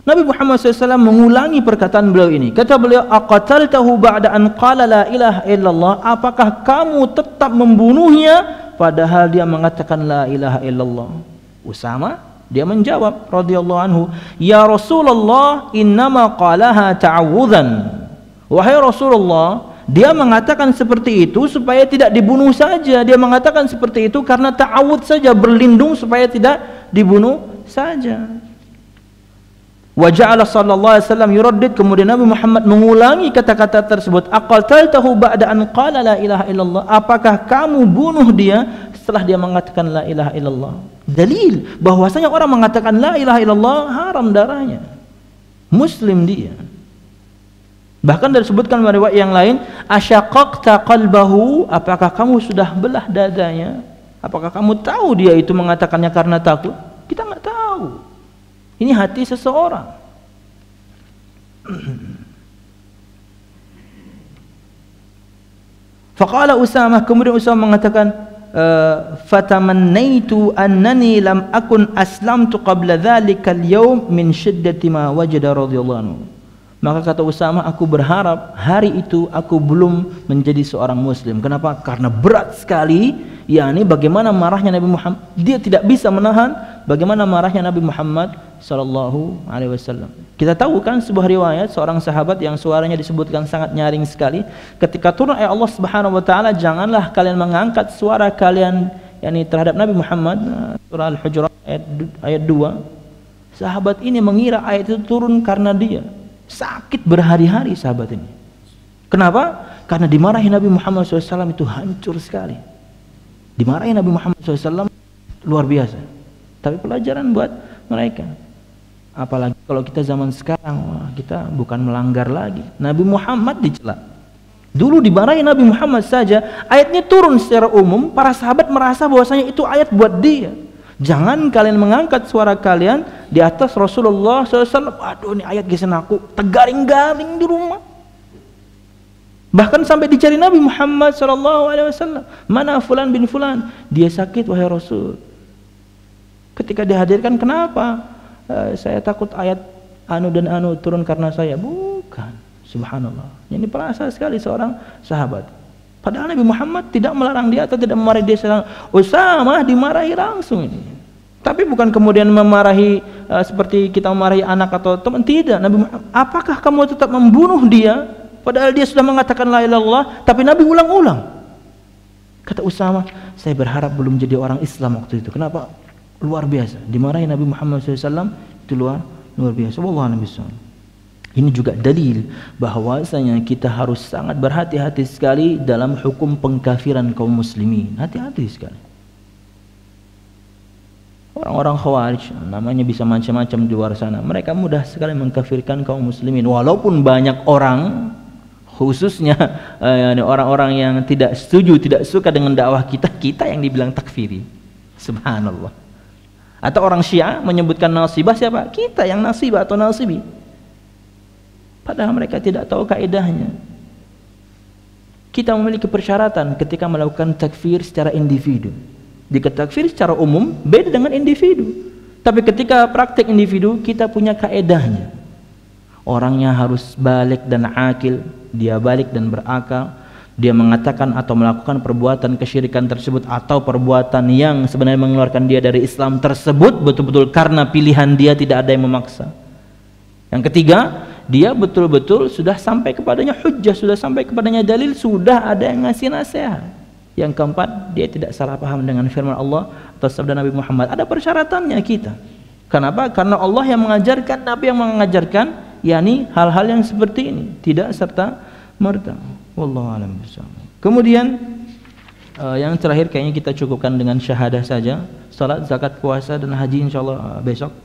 Nabi Muhammad SAW mengulangi perkataan beliau ini. Kata beliau, aqataltahu ba'da an qala la ilaha illallah, apakah kamu tetap membunuhnya padahal dia mengatakan la ilaha illallah? Usamah dia menjawab radhiyallahu anhu, ya Rasulullah innama qalaha ta'awudzan. Wahai Rasulullah, dia mengatakan seperti itu supaya tidak dibunuh saja. Dia mengatakan seperti itu karena ta'awudz saja, berlindung supaya tidak dibunuh saja. Wa ja'ala sallallahu alaihi wasallam yuraddid, kemudian Nabi Muhammad mengulangi kata-kata tersebut, aqataltahu ba'da an qala la ilaha illallah, apakah kamu bunuh dia setelah dia mengatakan la ilaha illallah? Dalil bahwasanya orang mengatakan la ilaha illallah haram darahnya, muslim dia. Bahkan disebutkan dalam riwayat yang lain, asyaqaqta qalbahu, apakah kamu sudah belah dadanya? Apakah kamu tahu dia itu mengatakannya karena takut? Kita enggak tahu. Ini hati seseorang. Faqala Usamah, kemudian Usamah mengatakan, fatamannaitu annani lam akun aslamtu qabla dhalika al-yawm min shiddati ma wajada radhiyallahu anhu. Maka kata Usamah, aku berharap hari itu aku belum menjadi seorang muslim. Kenapa? Karena berat sekali, yakni bagaimana marahnya Nabi Muhammad. Dia tidak bisa menahan bagaimana marahnya Nabi Muhammad sallallahu alaihi wasallam. Kita tahu kan sebuah riwayat seorang sahabat yang suaranya disebutkan sangat nyaring sekali, ketika turun ayat Allah Subhanahu wa taala, janganlah kalian mengangkat suara kalian terhadap Nabi Muhammad, surah Al-Hujurat ayat 2. Sahabat ini mengira ayat itu turun karena dia sakit berhari-hari sahabat ini. Kenapa? Karena dimarahi Nabi Muhammad SAW itu hancur sekali. Dimarahi Nabi Muhammad SAW luar biasa. Tapi pelajaran buat mereka. Apalagi kalau kita zaman sekarang, wah, kita bukan melanggar lagi. Nabi Muhammad dicela. Dulu dimarahi Nabi Muhammad saja, ayatnya turun secara umum, para sahabat merasa bahwasanya itu ayat buat dia. Jangan kalian mengangkat suara kalian di atas Rasulullah SAW. Waduh, ini ayat gesen aku tergaring-garing di rumah. Bahkan sampai dicari Nabi Muhammad SAW. Mana fulan bin fulan? Dia sakit wahai Rasul. Ketika dihadirkan, kenapa? Saya takut ayat anu dan anu turun karena saya. Bukan. Subhanallah. Ini perasa sekali seorang sahabat. Padahal Nabi Muhammad tidak melarang dia atau tidak memarahi dia sekarang. Usamah dimarahi langsung ini. Tapi bukan kemudian memarahi seperti kita memarahi anak atau teman. Tidak. Nabi Muhammad, apakah kamu tetap membunuh dia? Padahal dia sudah mengatakan la ilaha illallah. Tapi Nabi ulang-ulang. Kata Usamah, saya berharap belum jadi orang Islam waktu itu. Kenapa? Luar biasa. Dimarahi Nabi Muhammad SAW itu luar biasa. Wallahu a'lam bishawab. Ini juga dalil bahwasanya kita harus sangat berhati-hati sekali dalam hukum pengkafiran kaum muslimin. Hati-hati sekali. Orang-orang Khawarij, namanya bisa macam-macam di luar sana. Mereka mudah sekali mengkafirkan kaum muslimin. Walaupun banyak orang, khususnya orang-orang yang tidak setuju, tidak suka dengan dakwah kita yang dibilang takfiri. Subhanallah. Atau orang Syiah menyebutkan nasibah siapa? Kita yang nasibah atau nasibi. Padahal mereka tidak tahu kaedahnya. Kita memiliki persyaratan ketika melakukan takfir secara individu. Jika takfir secara umum beda dengan individu. Tapi ketika praktek individu kita punya kaedahnya. Orangnya harus balik dan akil, dia balik dan berakal. Dia mengatakan atau melakukan perbuatan kesyirikan tersebut atau perbuatan yang sebenarnya mengeluarkan dia dari Islam tersebut betul-betul karena pilihan dia, tidak ada yang memaksa. Yang ketiga, dia betul-betul sudah sampai kepadanya hujjah, sudah sampai kepadanya dalil, sudah ada yang ngasih nasihat. Yang keempat, dia tidak salah paham dengan firman Allah atau sabda Nabi Muhammad. Ada persyaratannya kita. Kenapa? Karena Allah yang mengajarkan, Nabi yang mengajarkan, yakni hal-hal yang seperti ini, tidak serta merta. Wallahu a'lam bishawab. Kemudian yang terakhir kayaknya kita cukupkan dengan syahadah saja. Salat, zakat, puasa dan haji insyaallah besok.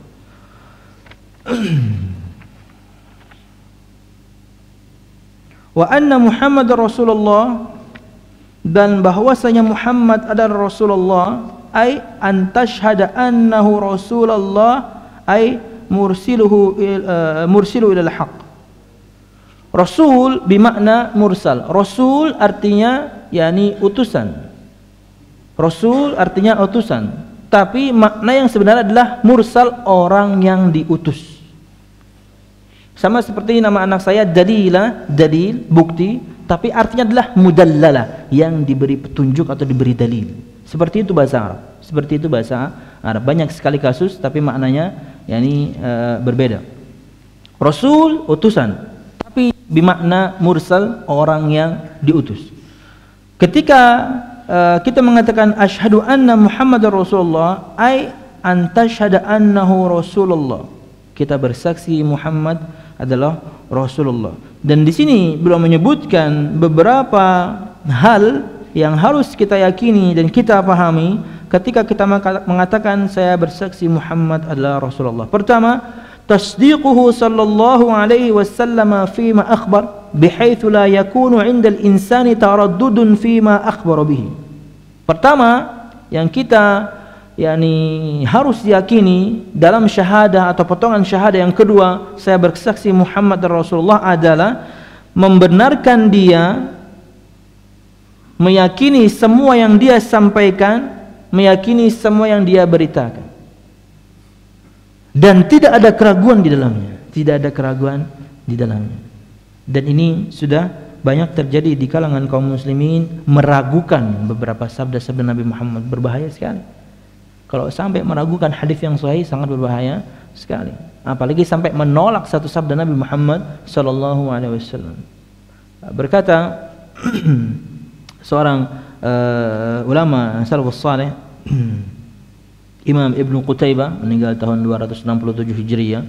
Wa anna Muhammad Rasulullah, dan bahwasanya Muhammad adalah Rasulullah, ay antashhada annahu Rasulullah, ay mursilu ilal haq. Rasul bermakna mursal. Rasul artinya yakni utusan. Rasul artinya utusan. Tapi makna yang sebenarnya adalah mursal, orang yang diutus. Sama seperti nama anak saya Dalila, dalil, bukti, tapi artinya adalah mudallala, yang diberi petunjuk atau diberi dalil. Seperti itu bahasa Arab. Seperti itu bahasa Arab. Banyak sekali kasus tapi maknanya yakni berbeda. Rasul utusan, tapi bermakna mursal, orang yang diutus. Ketika kita mengatakan asyhadu anna Muhammadar Rasulullah, ay antashhada annahu Rasulullah. Kita bersaksi Muhammad adalah Rasulullah. Dan di sini beliau menyebutkan beberapa hal yang harus kita yakini dan kita pahami ketika kita mengatakan saya bersaksi Muhammad adalah Rasulullah. Pertama, tasdiquhu sallallahu alaihi wasallam fima akhbar bihaitsu la yakunu 'inda al-insani taraddudun fima akhbara bihi. Pertama yang kita yakni harus diyakini dalam syahadah atau potongan syahadah yang kedua, saya bersaksi Muhammad Rasulullah, adalah membenarkan dia, meyakini semua yang dia sampaikan, meyakini semua yang dia beritakan, dan tidak ada keraguan di dalamnya, tidak ada keraguan di dalamnya. Dan ini sudah banyak terjadi di kalangan kaum muslimin, meragukan beberapa sabda-sabda Nabi Muhammad. Berbahaya sekali. Kalau sampai meragukan hadis yang sahih, sangat berbahaya sekali. Apalagi sampai menolak satu sabda Nabi Muhammad sallallahu alaihi wasallam. Berkata seorang ulama salafus saleh Imam Ibnu Qutaibah meninggal tahun 267 Hijriah.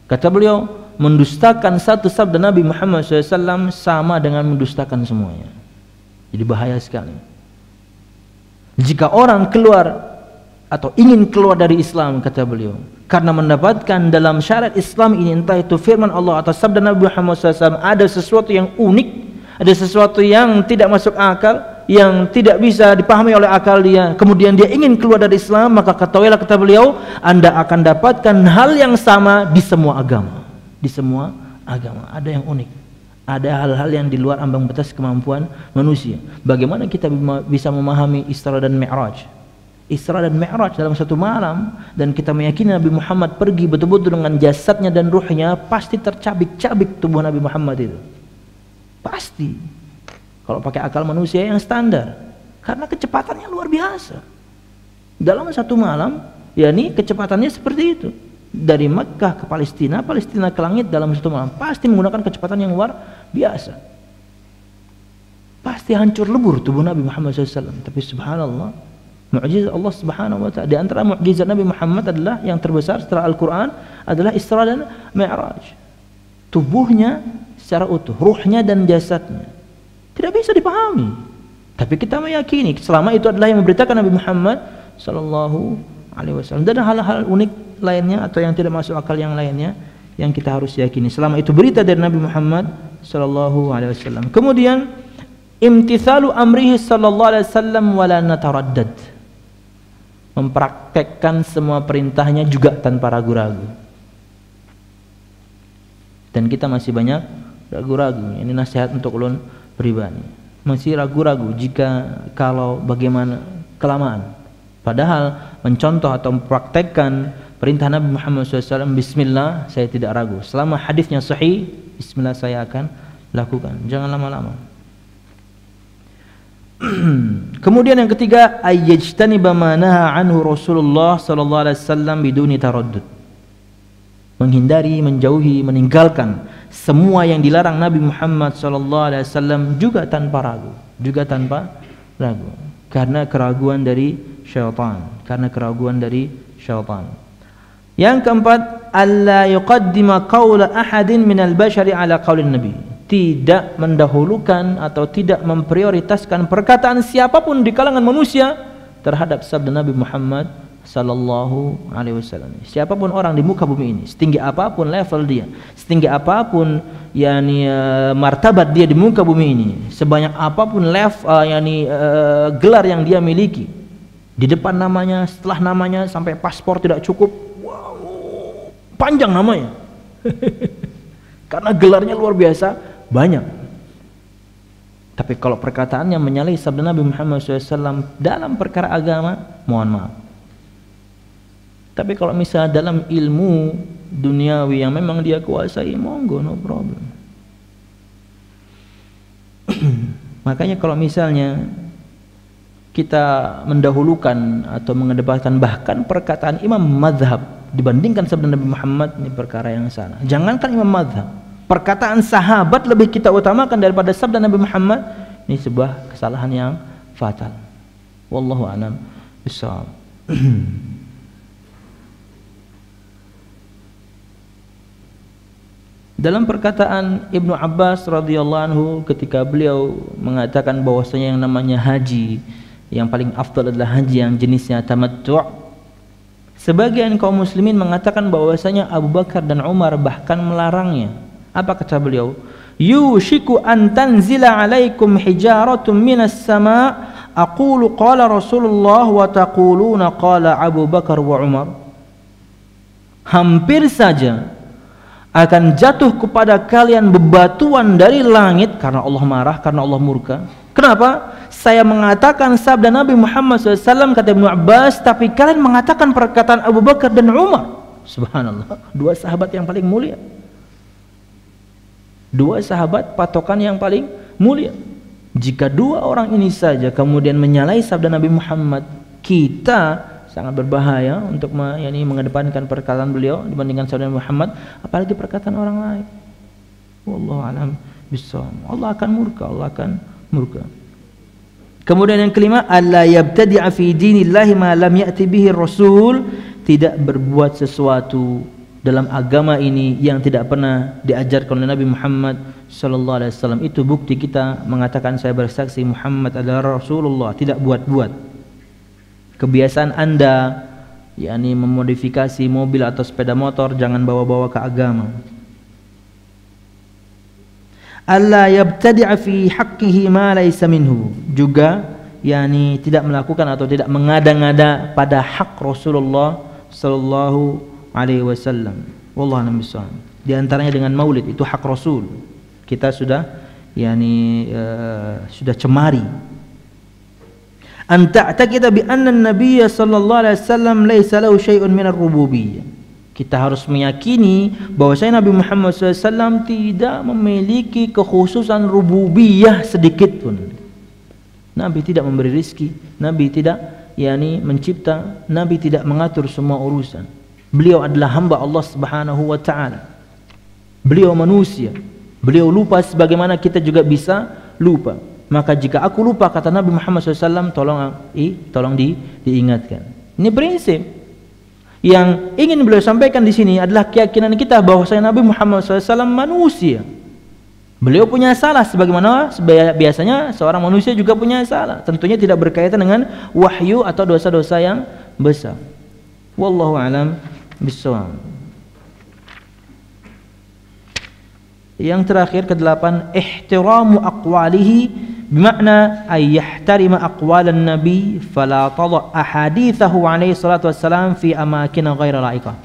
Kata beliau, mendustakan satu sabda Nabi Muhammad SAW sama dengan mendustakan semuanya. Jadi bahaya sekali. Jika orang keluar atau ingin keluar dari Islam, kata beliau, karena mendapatkan dalam syariat Islam ini, entah itu firman Allah atau sabda Nabi Muhammad SAW, ada sesuatu yang unik, ada sesuatu yang tidak masuk akal, yang tidak bisa dipahami oleh akal dia, kemudian dia ingin keluar dari Islam, maka ketahuilah, kata beliau, Anda akan dapatkan hal yang sama di semua agama. Di semua agama ada yang unik, ada hal-hal yang di luar ambang batas kemampuan manusia. Bagaimana kita bisa memahami Isra dan Mi'raj? Isra dan Mi'raj dalam satu malam, dan kita meyakini Nabi Muhammad pergi betul-betul dengan jasadnya dan ruhnya, pasti tercabik-cabik tubuh Nabi Muhammad itu. Pasti. Kalau pakai akal manusia yang standar, karena kecepatannya luar biasa. Dalam satu malam, yakni kecepatannya seperti itu. Dari Mekkah ke Palestina, Palestina ke langit dalam satu malam, pasti menggunakan kecepatan yang luar biasa. Pasti hancur lebur tubuh Nabi Muhammad SAW. Tapi subhanallah, mukjizat Allah Subhanahu wa ta'ala. Di antara mukjizat Nabi Muhammad adalah yang terbesar setelah Al-Quran adalah Isra dan Mi'raj. Tubuhnya secara utuh, ruhnya dan jasadnya tidak bisa dipahami. Tapi kita meyakini selama itu adalah yang memberitakan Nabi Muhammad sallallahu alaihi wasallam. Dan hal-hal unik lainnya atau yang tidak masuk akal yang lainnya yang kita harus yakini selama itu berita dari Nabi Muhammad sallallahu alaihi wasallam. Kemudian imtithalu amrihi sallallahu alaihi wasallam wala nataraddad. Mempraktekkan semua perintahnya juga tanpa ragu-ragu. Dan kita masih banyak ragu-ragu. Ini nasihat untuk ulun pribadi. Masih ragu-ragu kalau bagaimana kelamaan. Padahal mencontoh atau mempraktekkan perintah Nabi Muhammad SAW, bismillah, saya tidak ragu. Selama hadisnya sahih, bismillah saya akan lakukan. Jangan lama-lama. Kemudian yang ketiga, ayyajtaniba ma naha anhu Rasulullah sallallahu alaihi wasallam biduni taraddud. Menghindari, menjauhi, meninggalkan semua yang dilarang Nabi Muhammad sallallahu alaihi wasallam juga tanpa ragu, karena keraguan dari syaitan, Yang keempat, alla yuqaddima qaula ahadin minal bashari ala qaulin nabi. Tidak mendahulukan atau tidak memprioritaskan perkataan siapapun di kalangan manusia terhadap sabda Nabi Muhammad sallallahu alaihi wasallam. Siapapun orang di muka bumi ini, setinggi apapun level dia, setinggi apapun martabat dia di muka bumi ini, sebanyak apapun gelar yang dia miliki, di depan namanya, setelah namanya, sampai paspor tidak cukup, wow, panjang namanya. Karena gelarnya luar biasa banyak. Tapi kalau perkataannya menyalahi sabda Nabi Muhammad SAW dalam perkara agama, mohon maaf. Tapi kalau misalnya dalam ilmu duniawi yang memang dia kuasai, monggo, no problem. Makanya kalau misalnya kita mendahulukan atau mengedepankan bahkan perkataan imam madhab dibandingkan sabda Nabi Muhammad, ini perkara yang salah. Jangankan imam madhab, perkataan sahabat lebih kita utamakan daripada sabda Nabi Muhammad, ini sebuah kesalahan yang fatal. Wallahu a'lam bishawab. Dalam perkataan Ibnu Abbas radhiyallahu anhu ketika beliau mengatakan bahwasanya yang namanya haji yang paling afdal adalah haji yang jenisnya tamattu', sebagian kaum muslimin mengatakan bahwasanya Abu Bakar dan Umar bahkan melarangnya. Apa kata beliau? Yushiku an tanzila alaikum hijaratun minas sama' aqulu qala Rasulullah wa taquluna qala Abu Bakar wa Umar. Hampir saja akan jatuh kepada kalian bebatuan dari langit karena Allah marah, karena Allah murka. Kenapa? Saya mengatakan sabda Nabi Muhammad SAW, kata Ibnu Abbas, tapi kalian mengatakan perkataan Abu Bakar dan Umar. Subhanallah, dua sahabat yang paling mulia, dua sahabat patokan yang paling mulia. Jika dua orang ini saja kemudian menyalahi sabda Nabi Muhammad, kita sangat berbahaya untuk mengedepankan perkataan beliau dibandingkan sabda Nabi Muhammad, apalagi perkataan orang lain. Wallahu a'lam bishawab. Allah akan murka, Allah akan murka. Kemudian yang kelima, alla yabtadi'a fi dinillahi ma lam ya'ti bihi rasul, tidak berbuat sesuatu dalam agama ini yang tidak pernah diajarkan oleh Nabi Muhammad sallallahu alaihi wasallam. Itu bukti kita mengatakan saya bersaksi Muhammad adalah Rasulullah, tidak buat-buat. Kebiasaan Anda yakni memodifikasi mobil atau sepeda motor jangan bawa-bawa ke agama. Alla yabtadi'a fi haqqihi ma laysa minhu, juga yakni tidak melakukan atau tidak mengada-ngada pada hak Rasulullah sallallahu alaihi wasallam. Wallahu a'lam bishawab. Di antaranya dengan maulid, itu hak Rasul. Kita sudah yakni sudah cemari. An ta'taqida bi anna an-nabiy sallallahu alaihi wasallam laysa lahu syai'un min ar-rububiyyah. Kita harus meyakini bahwasanya Nabi Muhammad SAW tidak memiliki kekhususan rububiyah sedikit pun. Nabi tidak memberi rizki, Nabi tidak yakni mencipta, Nabi tidak mengatur semua urusan. Beliau adalah hamba Allah Subhanahu wa taala. Beliau manusia. Beliau lupa sebagaimana kita juga bisa lupa. Maka jika aku lupa, kata Nabi Muhammad SAW, tolong diingatkan. Ini prinsip yang ingin beliau sampaikan di sini adalah keyakinan kita bahwasanya Nabi Muhammad SAW manusia. Beliau punya salah sebagaimana biasanya seorang manusia juga punya salah. Tentunya tidak berkaitan dengan wahyu atau dosa-dosa yang besar. Wallahu a'lam bishawab. Yang terakhir ke-8, ihtiramu aqwalihi, bermakna ay yahtarima aqwalan nabi fala tada ahadithahu alaihi salatu wassalam fi amakin ghaira la'iqah.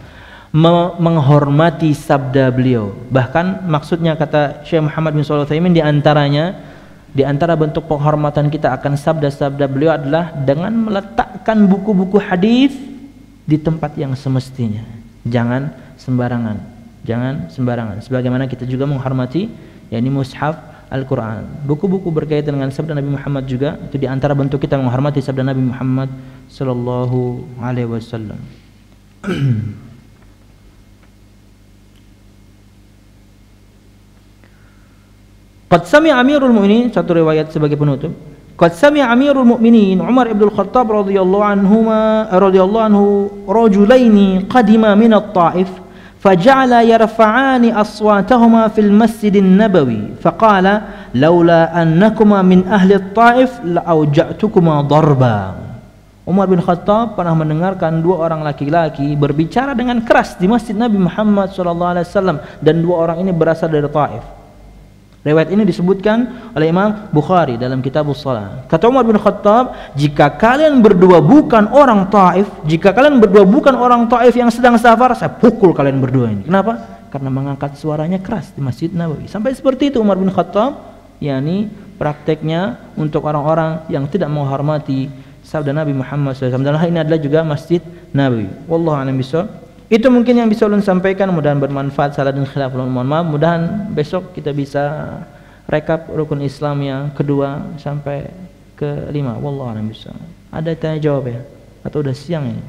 Menghormati sabda beliau. Bahkan maksudnya kata Syekh Muhammad bin Shalih Al-Utsaimin, di antara bentuk penghormatan kita akan sabda-sabda beliau adalah dengan meletakkan buku-buku hadis di tempat yang semestinya. Jangan sembarangan. Sebagaimana kita juga menghormati yakni mushaf Al-Quran. Buku-buku berkaitan dengan sabda Nabi Muhammad juga itu di antara bentuk kita menghormati sabda Nabi Muhammad sallallahu alaihi wasallam. Qad sami'a Amirul Mu'minin, satu riwayat sebagai penutup. Qad sami'a Amirul Mu'minin Umar ibn al-Khattab radhiyallahu anhu rajulaini qadima min at-Taif فجعل يرفعان أصواتهما في المسجد النبوي فقال لولا أنكما من أهل الطائف لأوجعتكما ضربا. Umar bin Khattab pernah mendengarkan dua orang laki-laki berbicara dengan keras di masjid Nabi Muhammad SAW, dan dua orang ini berasal dari Taif. Riwayat ini disebutkan oleh Imam Bukhari dalam Kitabus Shalah. Kata Umar bin Khattab, jika kalian berdua bukan orang Taif, yang sedang safar, saya pukul kalian berdua ini. Kenapa? Karena mengangkat suaranya keras di Masjid Nabawi. Sampai seperti itu Umar bin Khattab, yakni prakteknya untuk orang-orang yang tidak menghormati sabda Nabi Muhammad SAW. Dan hal ini adalah juga Masjid Nabawi. Wallahu a'lam bishawab. Itu mungkin yang bisa ulun sampaikan, mudah-mudahan bermanfaat. Salah dan khilaf ulun mohon maaf. Mudahan besok kita bisa rekap rukun Islam yang kedua sampai ke-5. Wallahu a'lam bishawab. Ada tanya jawab ya? Atau udah siang ini?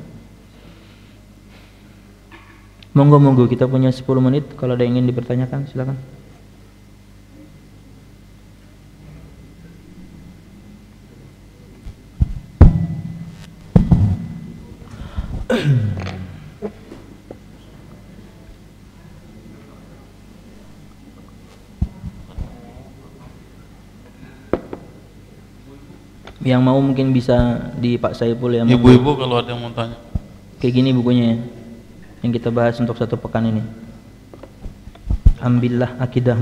Monggo kita punya 10 menit kalau ada yang ingin dipertanyakan, silakan. Yang mau mungkin bisa di Pak Saiful ya. Ibu-ibu kalau ada yang mau tanya. Kayak gini bukunya ya, yang kita bahas untuk 1 pekan ini. Ambillah akidah.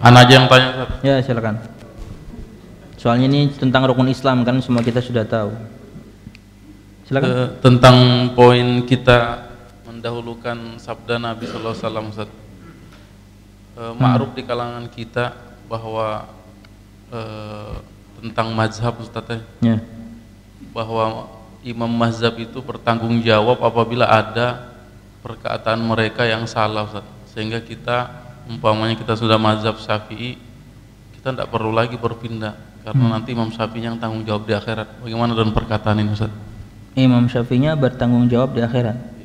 Anak aja yang tanya. Ya silakan. Soalnya ini tentang rukun Islam kan semua kita sudah tahu. Silakan. Tentang poin kita mendahulukan sabda Nabi sallallahu alaihi wasallam, Ustaz. Ma'ruf di kalangan kita bahwa tentang mazhab, Ustaz ya. Bahwa imam mazhab itu bertanggung jawab apabila ada perkataan mereka yang salah, Ustaz. Sehingga kita umpamanya kita sudah mazhab Syafi'i, kita tidak perlu lagi berpindah karena nanti Imam Syafi'i yang tanggung jawab di akhirat. Bagaimana dengan perkataan ini, Ustaz? Imam Syafi'inya bertanggung jawab di akhirat.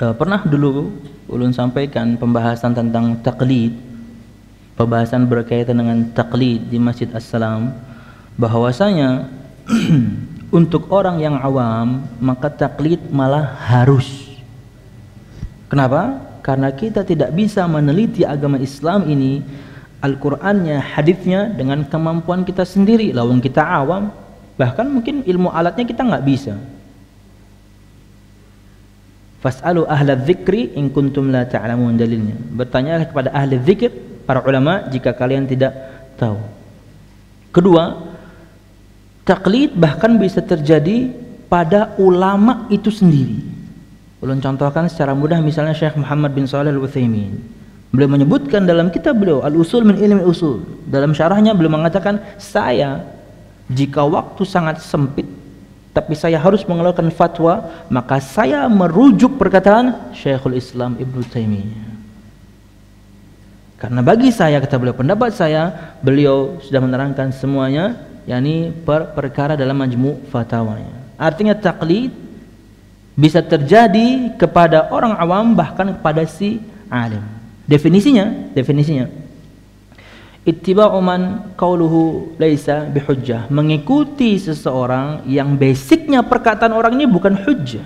Pernah dulu ulun sampaikan pembahasan tentang taklid, pembahasan berkaitan dengan taklid di Masjid As-Salam, bahwasanya untuk orang yang awam maka taklid malah harus. Kenapa? Karena kita tidak bisa meneliti agama Islam ini, Al-Qur'annya, hadisnya dengan kemampuan kita sendiri. Lawang kita awam, bahkan mungkin ilmu alatnya kita nggak bisa. Fas'alu ahla dzikri in kuntum la ta'lamun, dalilnya. Bertanyalah kepada ahli dzikir, para ulama, jika kalian tidak tahu. Kedua, taklid bahkan bisa terjadi pada ulama itu sendiri. Ulun contohkan secara mudah, misalnya Syekh Muhammad bin Shalih Al-Utsaimin. Beliau menyebutkan dalam kitab beliau Al-Usul min Ilmi Usul, dalam syarahnya beliau mengatakan, saya jika waktu sangat sempit tapi saya harus mengeluarkan fatwa, maka saya merujuk perkataan Syekhul Islam Ibnu Taimiyah. Karena bagi saya, kata beliau, pendapat saya, beliau sudah menerangkan semuanya, yakni perkara dalam majmu' fatwanya. Artinya taklid bisa terjadi kepada orang awam, bahkan kepada si alim. Definisinya ittiba'u man qauluhu laisa bihujjah, mengikuti seseorang yang basicnya perkataan orang ini bukan hujjah.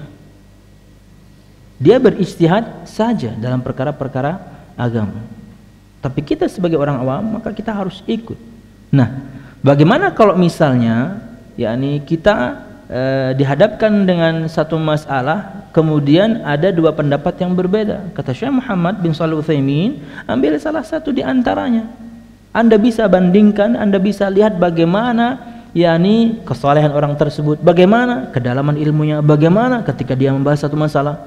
Dia berijtihad saja dalam perkara-perkara agama. Tapi kita sebagai orang awam maka kita harus ikut. Nah, bagaimana kalau misalnya yakni kita dihadapkan dengan satu masalah, kemudian ada dua pendapat yang berbeda. Kata Syekh Muhammad bin Shalih Al-Utsaimin, ambil salah satu di antaranya. Anda bisa bandingkan, Anda bisa lihat bagaimana yakni kesalehan orang tersebut, bagaimana kedalaman ilmunya, bagaimana ketika dia membahas satu masalah.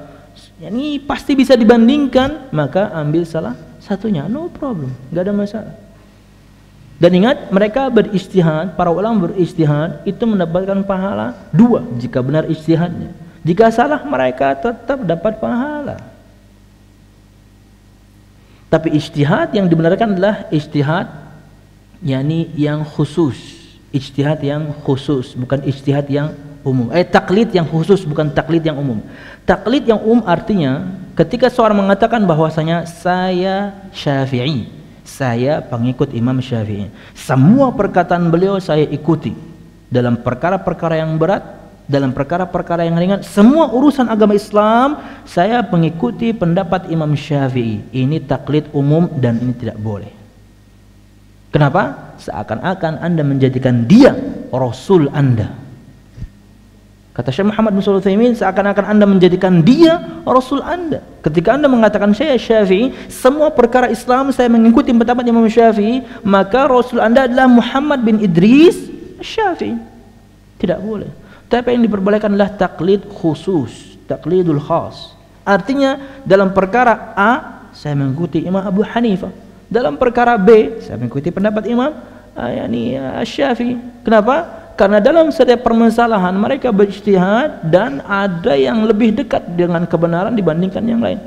Yakni pasti bisa dibandingkan, maka ambil salah satunya, no problem, nggak ada masalah. Dan ingat, mereka berijtihad, para ulama berijtihad itu mendapatkan pahala dua jika benar ijtihadnya. Jika salah, mereka tetap dapat pahala. Tapi ijtihad yang dibenarkan adalah ijtihad yakni yang khusus, ijtihad yang khusus, bukan ijtihad yang umum. Taklid yang khusus, bukan taklid yang umum. Taklid yang umum artinya ketika seorang mengatakan bahwasanya saya Syafi'i, saya pengikut Imam Syafi'i, semua perkataan beliau saya ikuti dalam perkara-perkara yang berat, dalam perkara-perkara yang ringan, semua urusan agama Islam saya mengikuti pendapat Imam Syafi'i. Ini taklid umum dan ini tidak boleh. Kenapa? Seakan-akan Anda menjadikan dia Rasul Anda. Kata Syekh Muhammad bin Shalih Al-Utsaimin, seakan-akan Anda menjadikan dia Rasul Anda. Ketika Anda mengatakan saya Syafi'i, semua perkara Islam saya mengikuti pendapat Imam Syafi'i, maka Rasul Anda adalah Muhammad bin Idris Syafi'i. Tidak boleh. Tapi yang diperbolehkan adalah taklid khusus, taklidul khas. Artinya dalam perkara A saya mengikuti Imam Abu Hanifah, dalam perkara B saya mengikuti pendapat Imam Syafi'i. Kenapa? Karena dalam setiap permasalahan mereka berijtihad dan ada yang lebih dekat dengan kebenaran dibandingkan yang lain.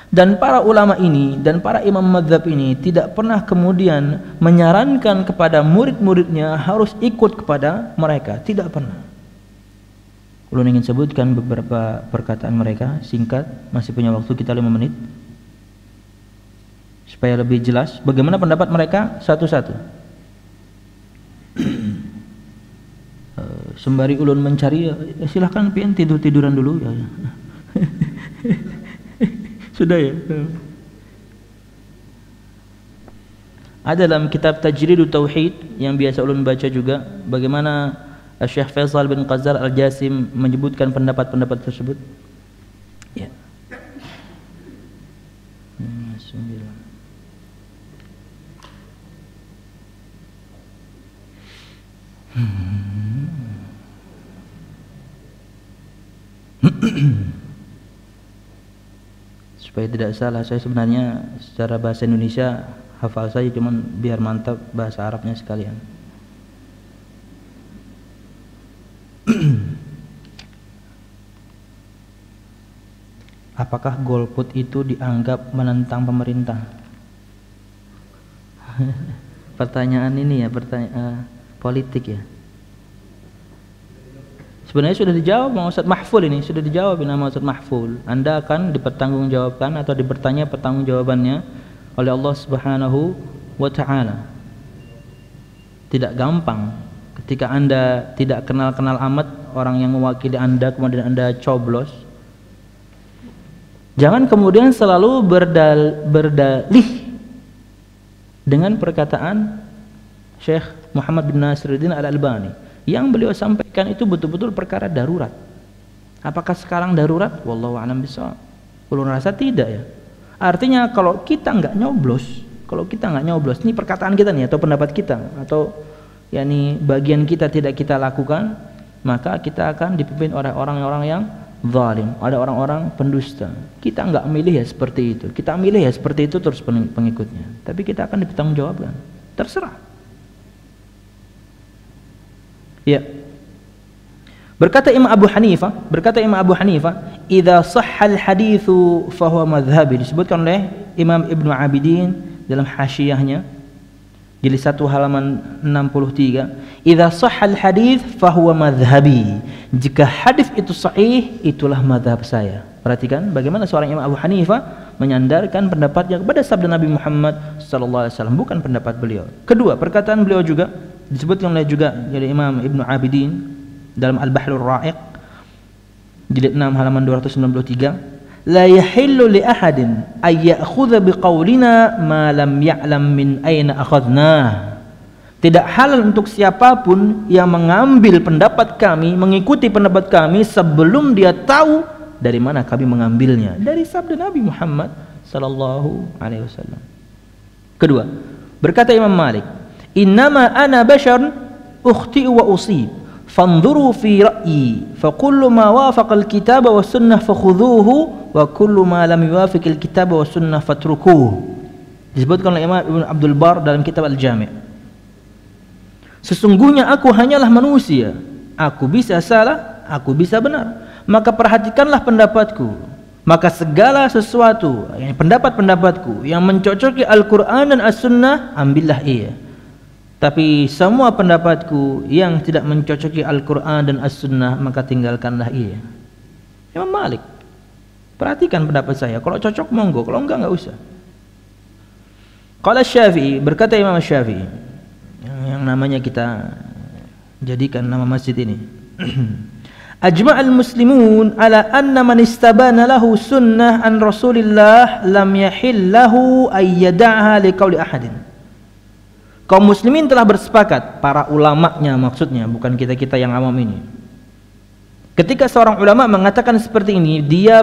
Dan para ulama ini dan para imam mazhab ini tidak pernah kemudian menyarankan kepada murid-muridnya harus ikut kepada mereka, tidak pernah. Ulun ingin sebutkan beberapa perkataan mereka singkat, masih punya waktu kita 5 menit supaya lebih jelas bagaimana pendapat mereka satu-satu. Sembari ulun mencari, silahkan pian tiduran dulu ya. Sudah ya. Ada dalam kitab Tajridut Tauhid yang biasa ulun baca juga, bagaimana Syekh Faisal bin Qazzar Al-Jasim menyebutkan pendapat-pendapat tersebut. Ya. Supaya tidak salah, saya sebenarnya secara bahasa Indonesia hafal saja, cuman biar mantap bahasa Arabnya sekalian. Apakah golput itu dianggap menentang pemerintah? Pertanyaan ini ya, pertanyaan politik ya. Sebenarnya sudah dijawab sama Ustaz Mahful ini, sudah dijawab nama Ustaz Mahful. Anda akan dipertanggungjawabkan atau dibertanya pertanggungjawabannya oleh Allah Subhanahu wa taala. Tidak gampang ketika Anda tidak kenal-kenal amat orang yang mewakili Anda kemudian Anda coblos. Jangan kemudian selalu berdalih dengan perkataan Syekh Muhammad bin Nasiruddin Al-Albani yang beliau sampaikan itu betul-betul perkara darurat. Apakah sekarang darurat? Wallahu a'lam bishawab. Ulun rasa tidak ya. Artinya kalau kita nggak nyoblos, ini perkataan kita nih atau pendapat kita atau yakni bagian kita tidak kita lakukan, maka kita akan dipimpin oleh orang-orang yang zalim, ada orang-orang pendusta. Kita nggak milih ya seperti itu. Kita milih ya seperti itu terus pengikutnya. Tapi kita akan dipertanggungjawabkan. Terserah. Ya. Berkata Imam Abu Hanifah, "Idza shahha al-haditsu fa huwa madhhabi." Disebutkan oleh Imam Ibnu Abidin dalam hasyiyahnya jilid 1 halaman 63, "Idza shahha al-hadits fa huwa madhhabi." Jika hadis itu sahih, itulah madhab saya. Perhatikan bagaimana seorang Imam Abu Hanifah menyandarkan pendapatnya kepada sabda Nabi Muhammad sallallahu alaihi wasallam, bukan pendapat beliau. Kedua, perkataan beliau juga disebutkan oleh juga dari Imam Ibnu Abidin dalam Al-Bahrul Ra'iq jilid 6 halaman 293, "La yahillu li ahadin ay ya'khudha biqaulina ma lam ya'lam min aina akhadnah." Tidak halal untuk siapapun yang mengambil pendapat kami, mengikuti pendapat kami sebelum dia tahu dari mana kami mengambilnya, dari sabda Nabi Muhammad sallallahu alaihi wasallam. Kedua, berkata Imam Malik, "Innama ana bashar ukhti'u wa usib, fanzuru fi ra'yi, fa kullu ma wafaqa al-kitab wa sunnah fakhudhuhu wa kullu ma lam yuwafiq al-kitab wa sunnah fatrukuhu." Disebutkan oleh Imam Ibnu Abdul Bar dalam kitab Al-Jami'. Sesungguhnya aku hanyalah manusia, aku bisa salah, aku bisa benar. Maka perhatikanlah pendapatku. Maka segala sesuatu, pendapat-pendapatku yang mencocoki Al-Quran dan As-Sunnah, ambillah ia. Tapi semua pendapatku yang tidak mencocoki Al-Quran dan As-Sunnah, maka tinggalkanlah ia. Imam Malik, perhatikan pendapat saya. Kalau cocok monggo, kalau enggak usah. Qala Syafi'i, berkata Imam Syafi'i, yang namanya kita jadikan nama masjid ini. Ajma'al muslimun ala anna man istabana lahu sunnah an Rasulillah lam yahil lahu ay yada'ha liqauli ahadin. Kaum muslimin telah bersepakat, para ulamanya maksudnya, bukan kita-kita yang awam ini. Ketika seorang ulama mengatakan seperti ini, dia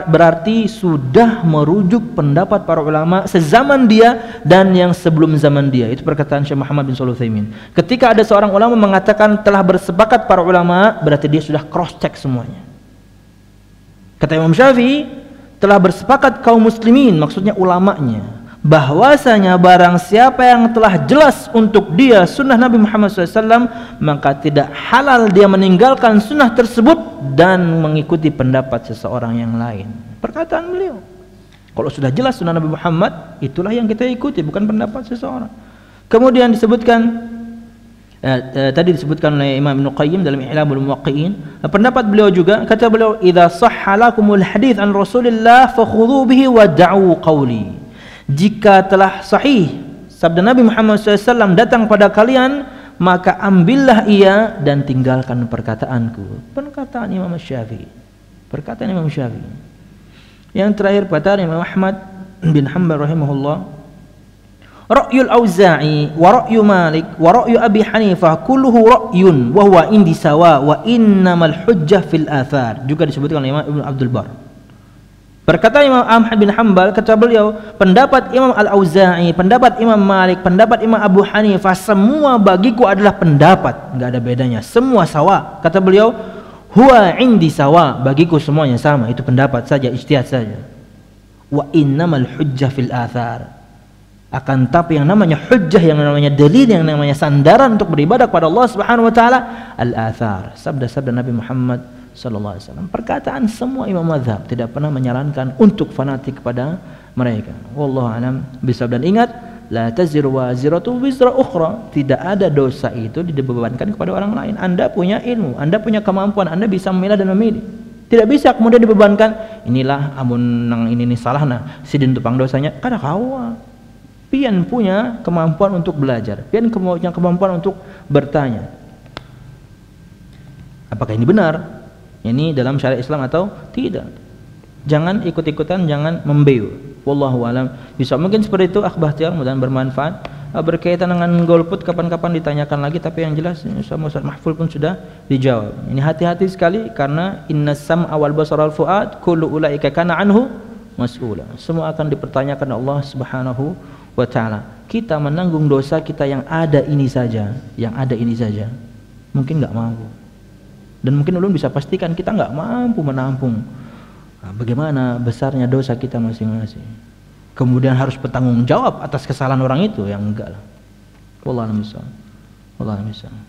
berarti sudah merujuk pendapat para ulama sezaman dia dan yang sebelum zaman dia. Itu perkataan Syekh Muhammad bin Shalih Al-Utsaimin. Ketika ada seorang ulama mengatakan telah bersepakat para ulama, berarti dia sudah cross check semuanya. Kata Imam Syafi'i, telah bersepakat kaum muslimin, maksudnya ulamanya, bahwasanya barang siapa yang telah jelas untuk dia sunnah Nabi Muhammad SAW, maka tidak halal dia meninggalkan sunnah tersebut dan mengikuti pendapat seseorang yang lain. Perkataan beliau, kalau sudah jelas sunnah Nabi Muhammad, itulah yang kita ikuti, bukan pendapat seseorang. Kemudian disebutkan tadi disebutkan oleh Imam Ibnu Qayyim dalam I'lamul Muwaqqi'in, pendapat beliau juga, kata beliau, "Idza shahha lakumul hadits an Rasulillah fakhudhu bihi wa da'u qawli." Jika telah sahih sabda Nabi Muhammad SAW datang pada kalian, maka ambillah ia dan tinggalkan perkataanku. Perkataan Imam Syafi'i. Perkataan Imam Syafi'i. Yang terakhir perkataan Imam Ahmad bin Hanbal rahimahullah, "Ra'yul Auza'i wa ra'yu Malik wa ra'yu Abi Hanifah kulluhu ra'yun wa huwa indi sawa wa innamal hujjah fil athar." Juga disebutkan oleh Imam Ibnu Abdul Bar. Berkata Imam Ahmad bin Hanbal, kata beliau, pendapat Imam Al-Auza'i, pendapat Imam Malik, pendapat Imam Abu Hanifah, semua bagiku adalah pendapat, enggak ada bedanya, semua sawa. Kata beliau, huwa indi sawa, bagiku semuanya sama, itu pendapat saja, ijtihad saja. Wa innamal hujjah fil athar. Akan tapi yang namanya hujjah, yang namanya dalil, yang namanya sandaran untuk beribadah kepada Allah Subhanahu wa taala, al-athar, sabda-sabda Nabi Muhammad sallallahu alaihi wasallam. Perkataan semua imam mazhab, tidak pernah menyarankan untuk fanatik kepada mereka. Wallahu a'lam bishawab. Dan ingat, La taziru waziratu wizra ukhra. Tidak ada dosa itu dibebankan kepada orang lain. Anda punya ilmu, Anda punya kemampuan, Anda bisa memilah dan memilih. Tidak bisa kemudian dibebankan, inilah amun nang ini salah nah sidin tupang dosanya kada kawa. Pian punya kemampuan untuk belajar, pian punya kemampuan untuk bertanya. Apakah ini benar? Ini dalam syariat Islam atau tidak? Jangan ikut-ikutan, jangan membeu. Wallahu alam. Bisa mungkin seperti itu Akh Bahtiar, mudah-mudahan bermanfaat. Berkaitan dengan golput kapan-kapan ditanyakan lagi, tapi yang jelas sama Ustaz Mahful pun sudah dijawab. Ini hati-hati sekali karena innas sam'a wal basara wal fuad kullu ulaika kana anhu mas'ula. Semua akan dipertanyakan Allah Subhanahu wa taala. Kita menanggung dosa kita yang ada ini saja, yang ada ini saja. Mungkin enggak mampu. Dan mungkin ulun bisa pastikan kita enggak mampu menampung bagaimana besarnya dosa kita masing-masing. Kemudian harus bertanggung jawab atas kesalahan orang itu, yang enggak lah. Wallahu a'lam bishawab. Wallahu a'lam bishawab.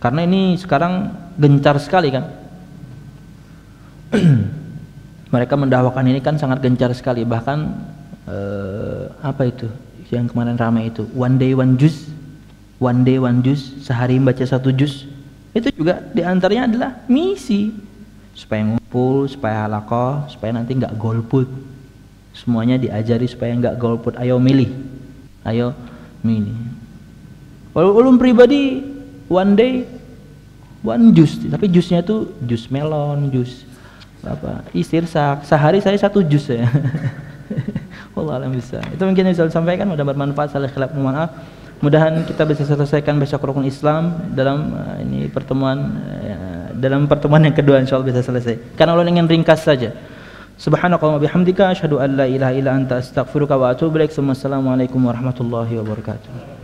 Karena ini sekarang gencar sekali kan. Mereka mendakwakan ini kan sangat gencar sekali. Bahkan apa itu yang kemarin ramai itu, one day one juz, sehari membaca 1 juz. Itu juga diantaranya adalah misi supaya ngumpul, supaya halaqah, supaya nanti enggak golput. Semuanya diajari supaya enggak golput. Ayo milih, ayo milih. Kalau ulum pribadi one day one jus, tapi jusnya itu jus melon, jus apa istirsak. Sehari saya 1 jus ya. Wallahu a'lam bishawab. Itu mungkin yang bisa disampaikan, mudah bermanfaat. Salah khilaf mohon maaf. Mudahan kita bisa selesaikan besok rukun Islam dalam ini pertemuan dalam pertemuan yang kedua, insyaallah bisa selesai. Karena ulun ingin ringkas saja. Subhanakallahumma bihamdika asyhadu an la ilaha illa anta astaghfiruka wa atubu ilaik. Wassalamualaikum warahmatullahi wabarakatuh.